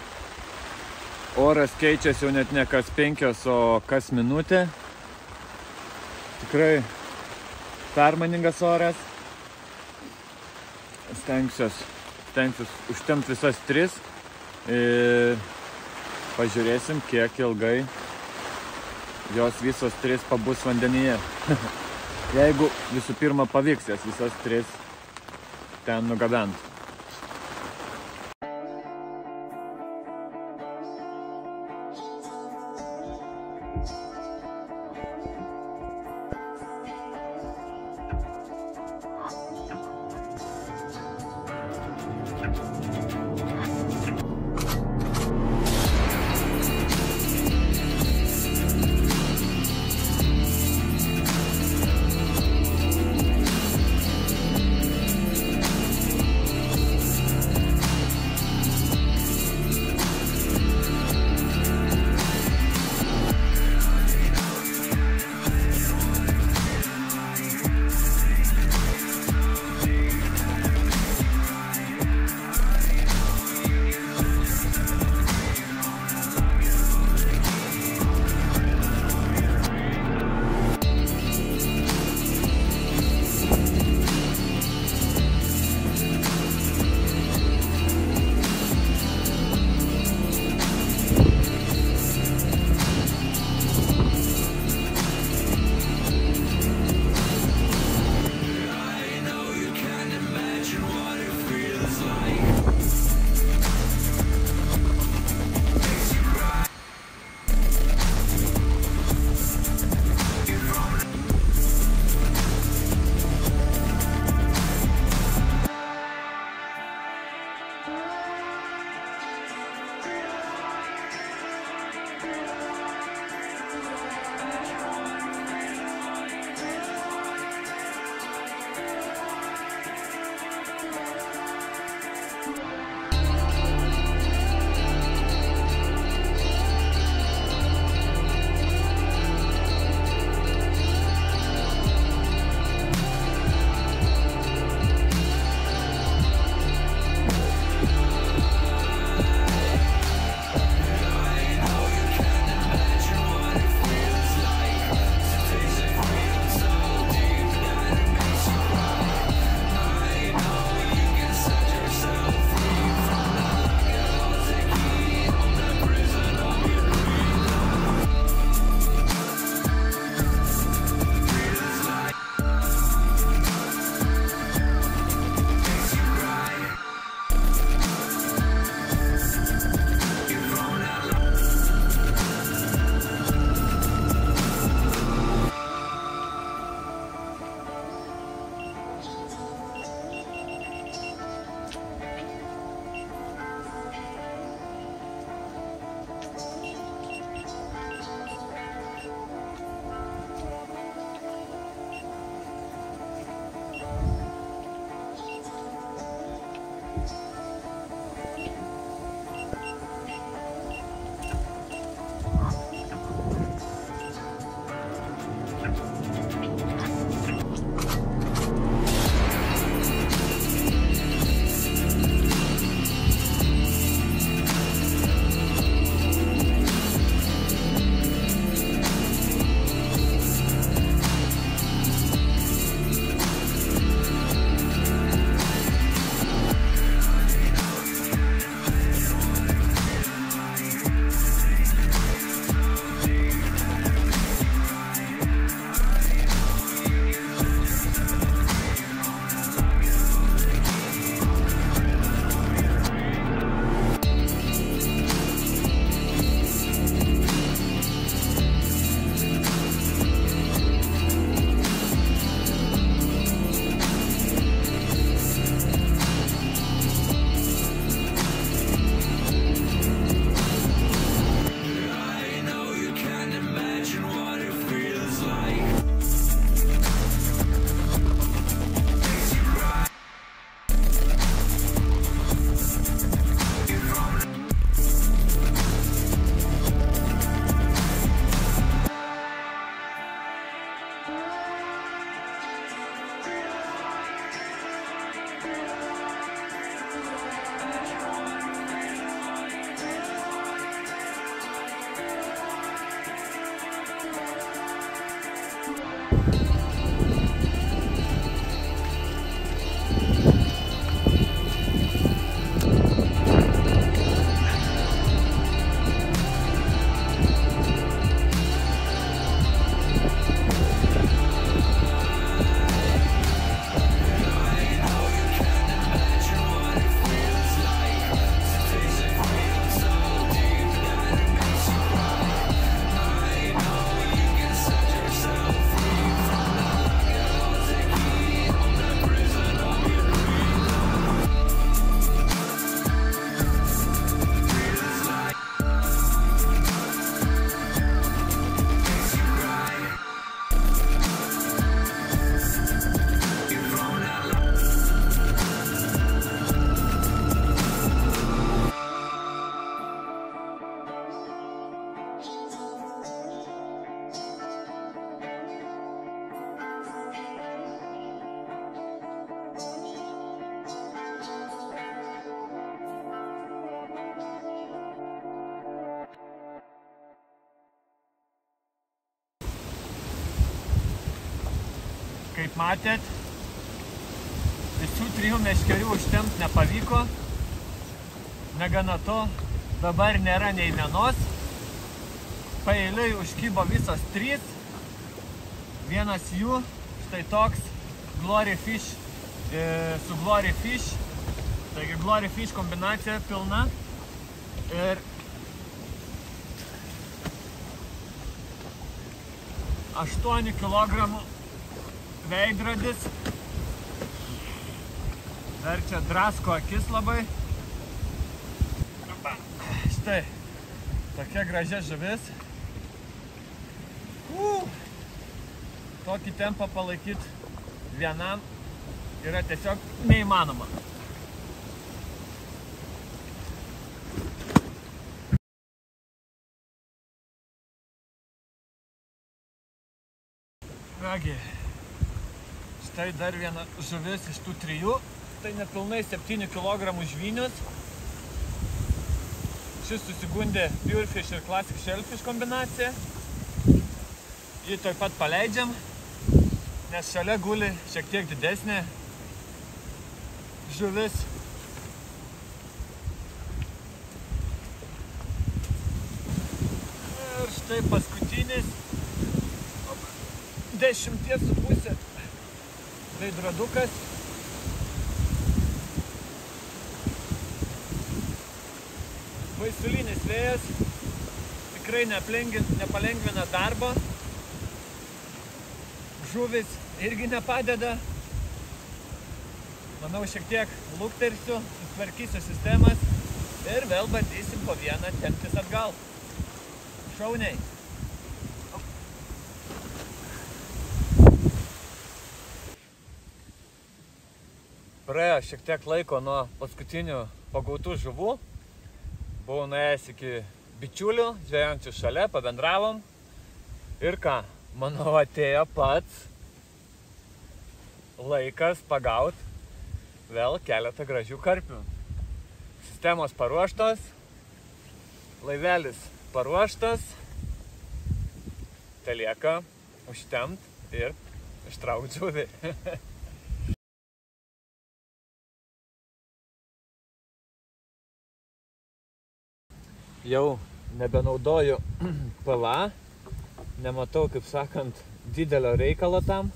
Oras keičiasi jau net ne kas 5, o kas minutė. Tikrai permainingas oras. Stengsiuos užtemti visas 3 ir pažiūrėsim, kiek ilgai jos visos 3 pabus vandenyje. Jeigu visų pirma pavyks jas visas 3 ten nugabent. Kaip matėt, visų 3 meškerių užtempt nepavyko. Negana to, dabar nėra nei vienos. Paeiliui užkybo visos 3. Vienas jų, štai toks, Glory Fish su Glory Fish. Taigi Glory Fish kombinacija pilna. Ir 8 kg veidrodis. Dar čia drasko akis labai. Štai, tokia gražia žuvis. Tokį tempą palaikyti vienam yra tiesiog neįmanoma. Kągi, štai dar viena žuvis iš tų 3. Tai nepilnai 7 kg žvynius. Šis susigundė Pure Fish ir Classic Shellfish kombinacija. Jį tuoj pat paleidžiam, nes šalia guli šiek tiek didesnė žuvis. Ir štai paskutinis 10,5 veidrodukas. Vaisulinis vėjas tikrai nepalengvina darbo. Žuvis irgi nepadeda. Manau, šiek tiek luktersiu, sutvarkysiu sistemas ir vėl bandysim po vieną temptis atgal. Šauniai. Praėjo šiek tiek laiko nuo paskutinių pagautų žuvų. Buvau nuėjęs iki bičiulių, žvejančių šalia, pabendravom. Ir ką, manau, atėjo pats laikas pagaut vėl keletą gražių karpių. Sistemos paruoštos, laivelis paruoštas, telieka užtempt ir ištraukt žuvį. Jau nebenaudoju PVA, nematau, kaip sakant, didelio reikalo tam.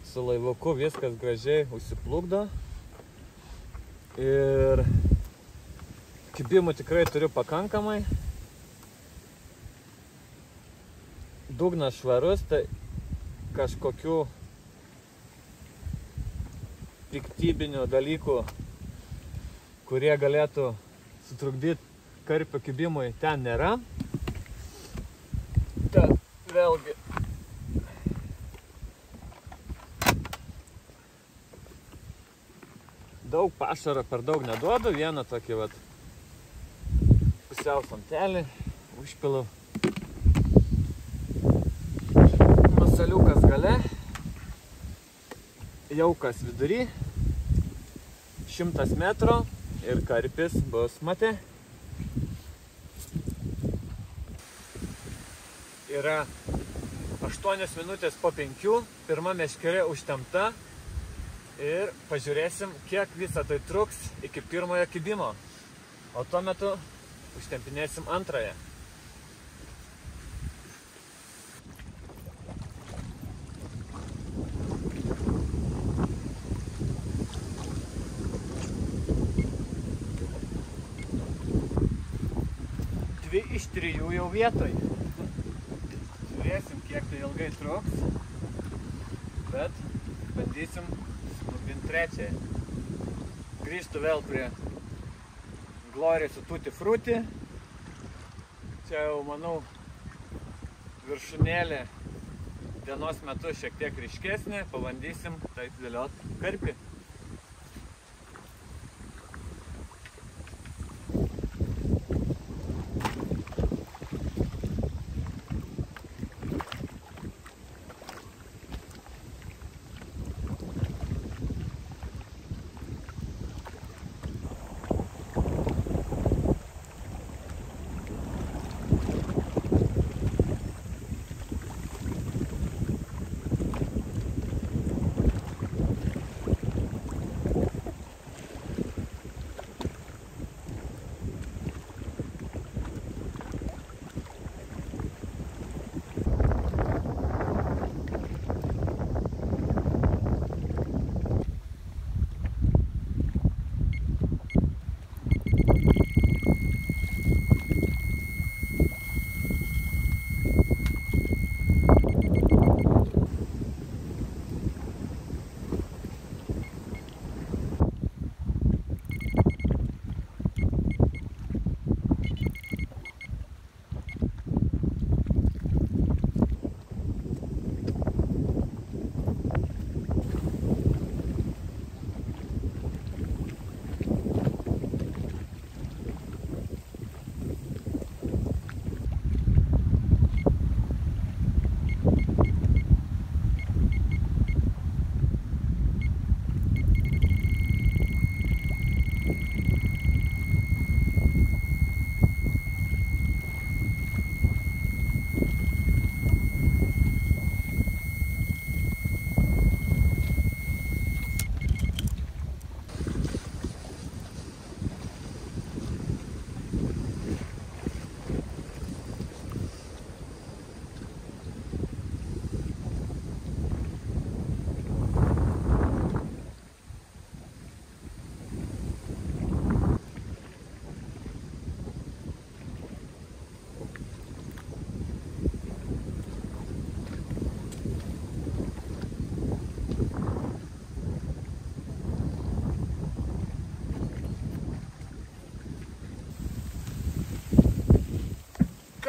Su laivuku viskas gražiai užsiplukdo. Ir kibimų tikrai turiu pakankamai. Dugnas švarus, tai kažkokių piktybinių dalykų, kurie galėtų sutrukdyti karpio kibimui, ten nėra. Tad vėlgi daug pašaro per daug neduodu, vieną tokį vat pusiau samtelį užpilu. Masaliukas gale, jaukas vidury, 100 metrų ir karpis bus mate. Yra 8 minutės po 5, pirma meškerė užtempta ir pažiūrėsim, kiek visą tai truks iki pirmojo kibimo. O tuo metu užtempinėsim antrąją. Dvi iš 3 jau vietoj. Žiūrėsim, kiek tai ilgai truks, bet bandysim suklubinti trečiąją. Grįžtu vėl prie Glory su Tutti Frutti. Čia jau, manau, viršūnėlė dienos metu šiek tiek ryškesnė. Pabandysim taip dėliot karpį.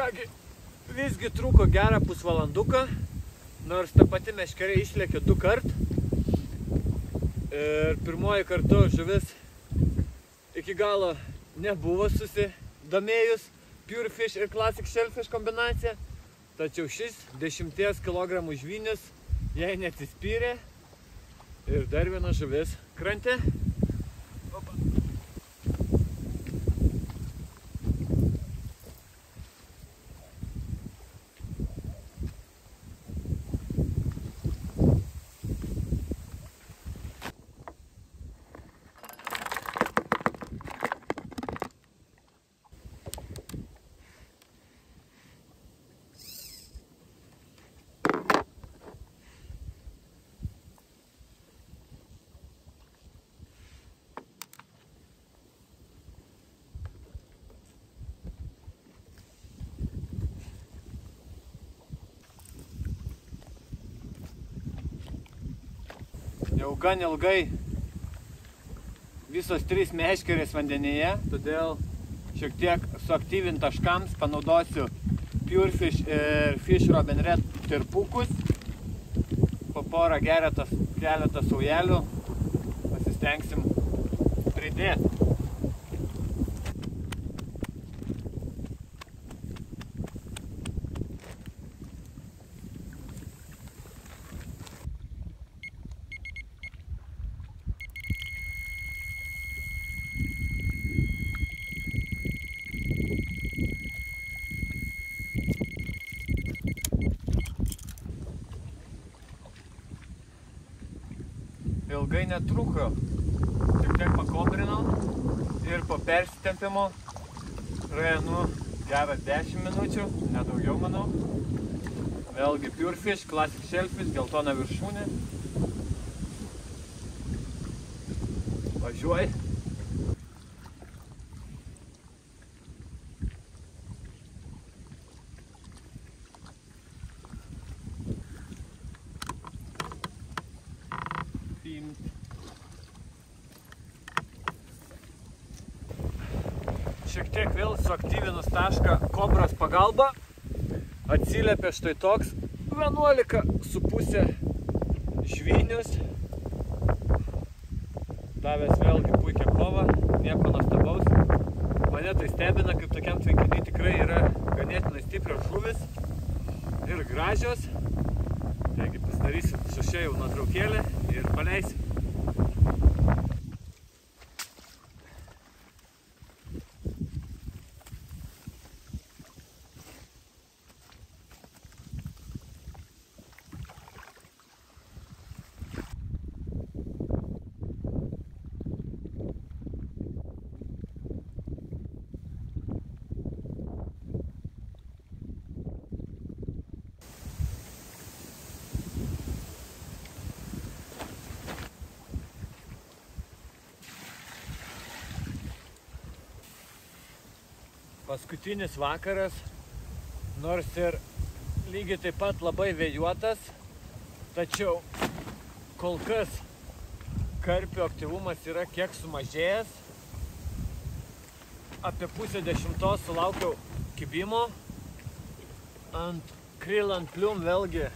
Kągi, visgi truko gerą pusvalanduką, nors ta pati meškerė išlėkė 2 kart. Ir pirmoji kartu žuvis iki galo nebuvo susidomėjus Pure Fish ir Classic Shellfish kombinacija. Tačiau šis 10 kg žvynis jai neatsispyrė ir dar viena žuvis krante. Opa. Jau gan ilgai visos 3 meškerės vandenyje, todėl šiek tiek suaktyvint taškams panaudosiu Pure Fish ir Fish Robin Red tirpukus. Po porą keletą saujelių pasistengsim pridėti. Ilgai netruko, tik tiek pakobrinau ir po persitempimo praėjo geras 10 minučių, nedaugiau manau. Vėlgi Pure Fish, Classic Shellfish, geltona viršūnė. Važiuoj. Šiek tiek vėl suaktyvinus tašką kobros pagalba atsiliepė štai toks 11,5 žvynius. Davęs vėlgi puikią kovą, nieko nuostabaus. Mane tai stebina, kaip tokiam tvenkiny tikrai yra ganėtinai stiprios žuvis ir gražios. Taigi pasidarysim su šia jau nuotraukėlė ir paleisim. Paskutinis vakaras, nors ir lygiai taip pat labai vėjuotas, tačiau kol kas karpio aktyvumas yra kiek sumažėjęs. Apie 9:30 sulaukiau kibimo ant Krill and Plume, vėlgi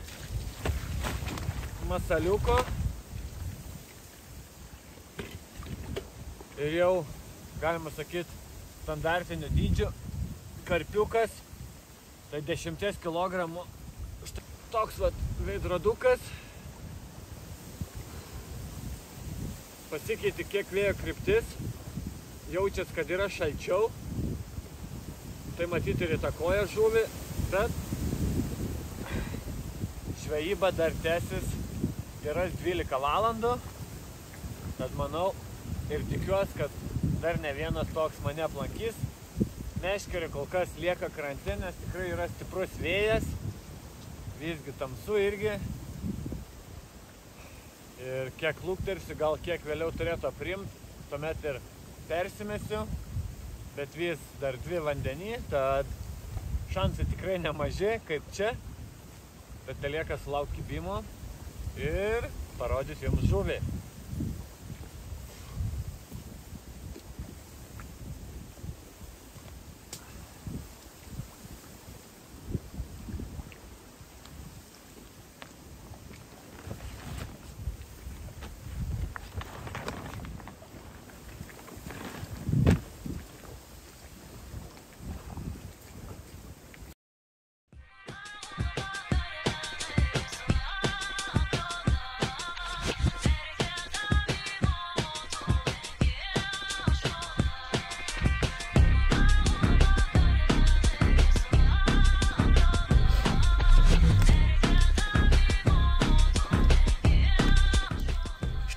masaliuko. Ir jau, galima sakyti, standartinio dydžio karpiukas, tai 10 kg. Štai toks veidrodukas. Pasikeitė kiek vėjo kryptis, jaučiasi, kad yra šalčiau. Tai matyti ir įtakoja žuvį, bet žvejyba dar tęsis geras 12 valandų. Tad manau ir tikiuosi, kad dar ne vienas toks mane aplankys. Meškerė kol kas lieka krante, nes tikrai yra stiprus vėjas. Visgi tamsu irgi. Ir kiek luktersiu, gal kiek vėliau turėtų aprimti, tuomet ir persimesiu. Bet vis dar 2 vandenį, tad šansai tikrai nemaži, kaip čia. Bet lieka sulaukti kibimo ir parodysiu jums žuvį.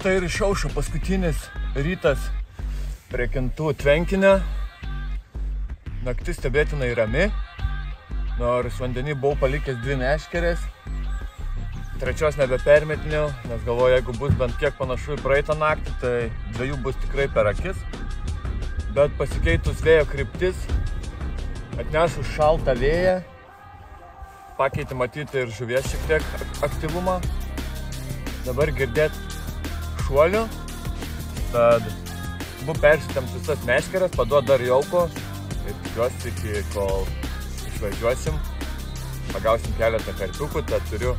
Štai ir išaušo paskutinis rytas prie Kintų tvenkinio. Naktis stebėtinai rami, nors vandenį buvau palikęs 2 meškerės. 3 nebepermetiniau, nes galvoju, jeigu bus bent kiek panašu į praeitą naktį, tai 2 bus tikrai per akis. Bet pasikeitus vėjo kryptis, atnešus šaltą vėją, pakeitė matyti ir žuvies šiek tiek aktyvumą. Dabar girdėt šuolių, tad buvo persitempt visas meškeres, paduot dar jauko ir tikiuosi iki kol išvažiuosim. Pagausim keletą karpiukų, tad turiu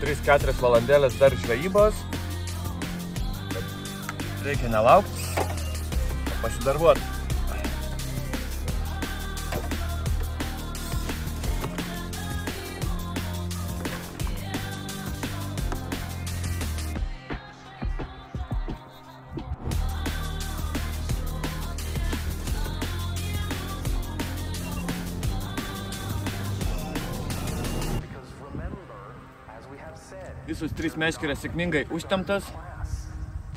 3-4 valandėlės dar žvejybos. Reikia nelaukti, pasidarbuoti. Visus 3 meškerės sėkmingai užtemptas,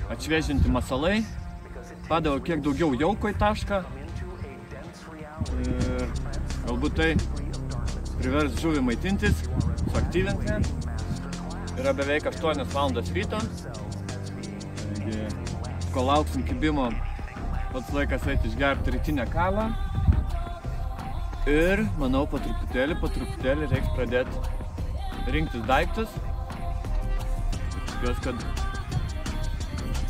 atšviežinti masalai, padaviau kiek daugiau jauko į tašką ir galbūt tai privers žuvį maitintis, suaktyvinti. Yra beveik 8 valandos ryto, taigi kol lauksim kibimo, pats laikas eiti išgerti rytinę kavą ir manau po truputėlį reiks pradėti rinktis daiktus. Tikiuosi, kad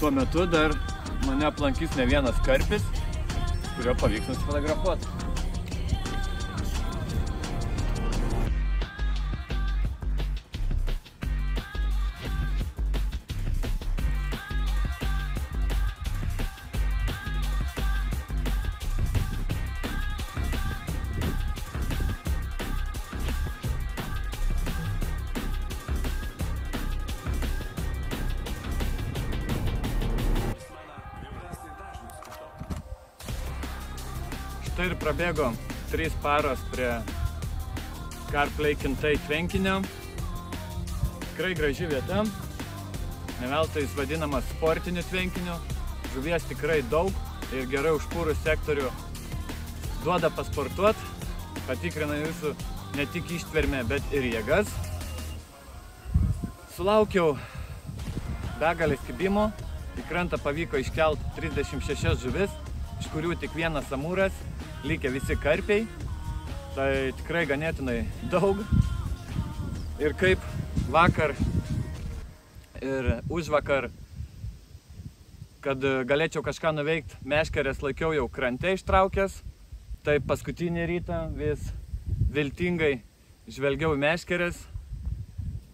tuo metu dar mane aplankys ne vienas karpis, kurio pavyks nusifotografuoti. Štai ir prabėgo 3 paros prie Carplay Kintai tvenkinio. Tikrai graži vieta. Ne veltui jis vadinamas sportiniu tvenkiniu. Žuvies tikrai daug ir gerai užpūrus sektorių duoda pasportuoti. Patikrina jūsų ne tik ištvermę, bet ir jėgas. Sulaukiau begalės kibimo. Į krantą pavyko iškelti 36 žuvis, iš kurių tik 1 amūras. Likę visi karpiai, tai tikrai ganėtinai daug. Ir kaip vakar ir užvakar, kad galėčiau kažką nuveikti, meškerės laikiau jau krante ištraukęs, tai paskutinį rytą vis viltingai žvelgiau į meškerės,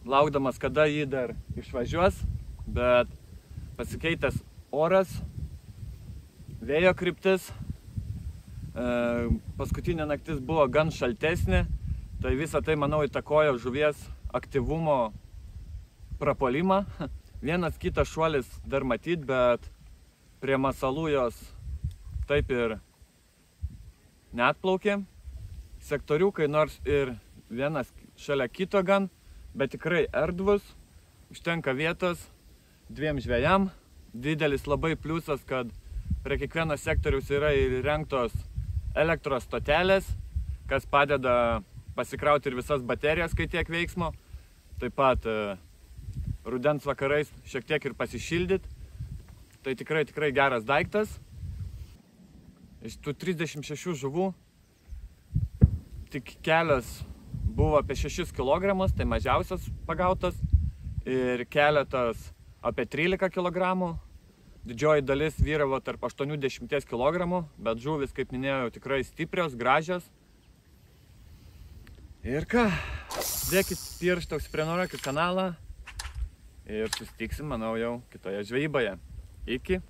laukdamas, kada jį dar išvažiuos, bet pasikeitęs oras, vėjo kryptis, paskutinė naktis buvo gan šaltesnė, tai visą tai, manau, įtakojo žuvies aktyvumo prapuolimą. Vienas kitas šuolis dar matyt, bet prie masalų jos taip ir neatplaukė. Sektoriukai nors ir vienas šalia kito gan, bet tikrai erdvus, užtenka vietos 2 žvejam. Didelis labai pliusas, kad prie kiekvieno sektoriaus yra įrengtos elektros stotelės, kas padeda pasikrauti ir visas baterijas, kai tiek veiksmo. Taip pat rudens vakarais šiek tiek ir pasišildyti. Tai tikrai geras daiktas. Iš tų 36 žuvų tik kelias buvo apie 6 kg, tai mažiausias pagautas. Ir keletas apie 13 kg. Didžioji dalis vyravo tarp 80 kg, bet žuvis, kaip minėjau, tikrai stiprios, gražios. Ir ką, dėkit pirštą, užsiprenumeruokit kanalą ir susitiksim, manau, jau kitoje žvejyboje. Iki!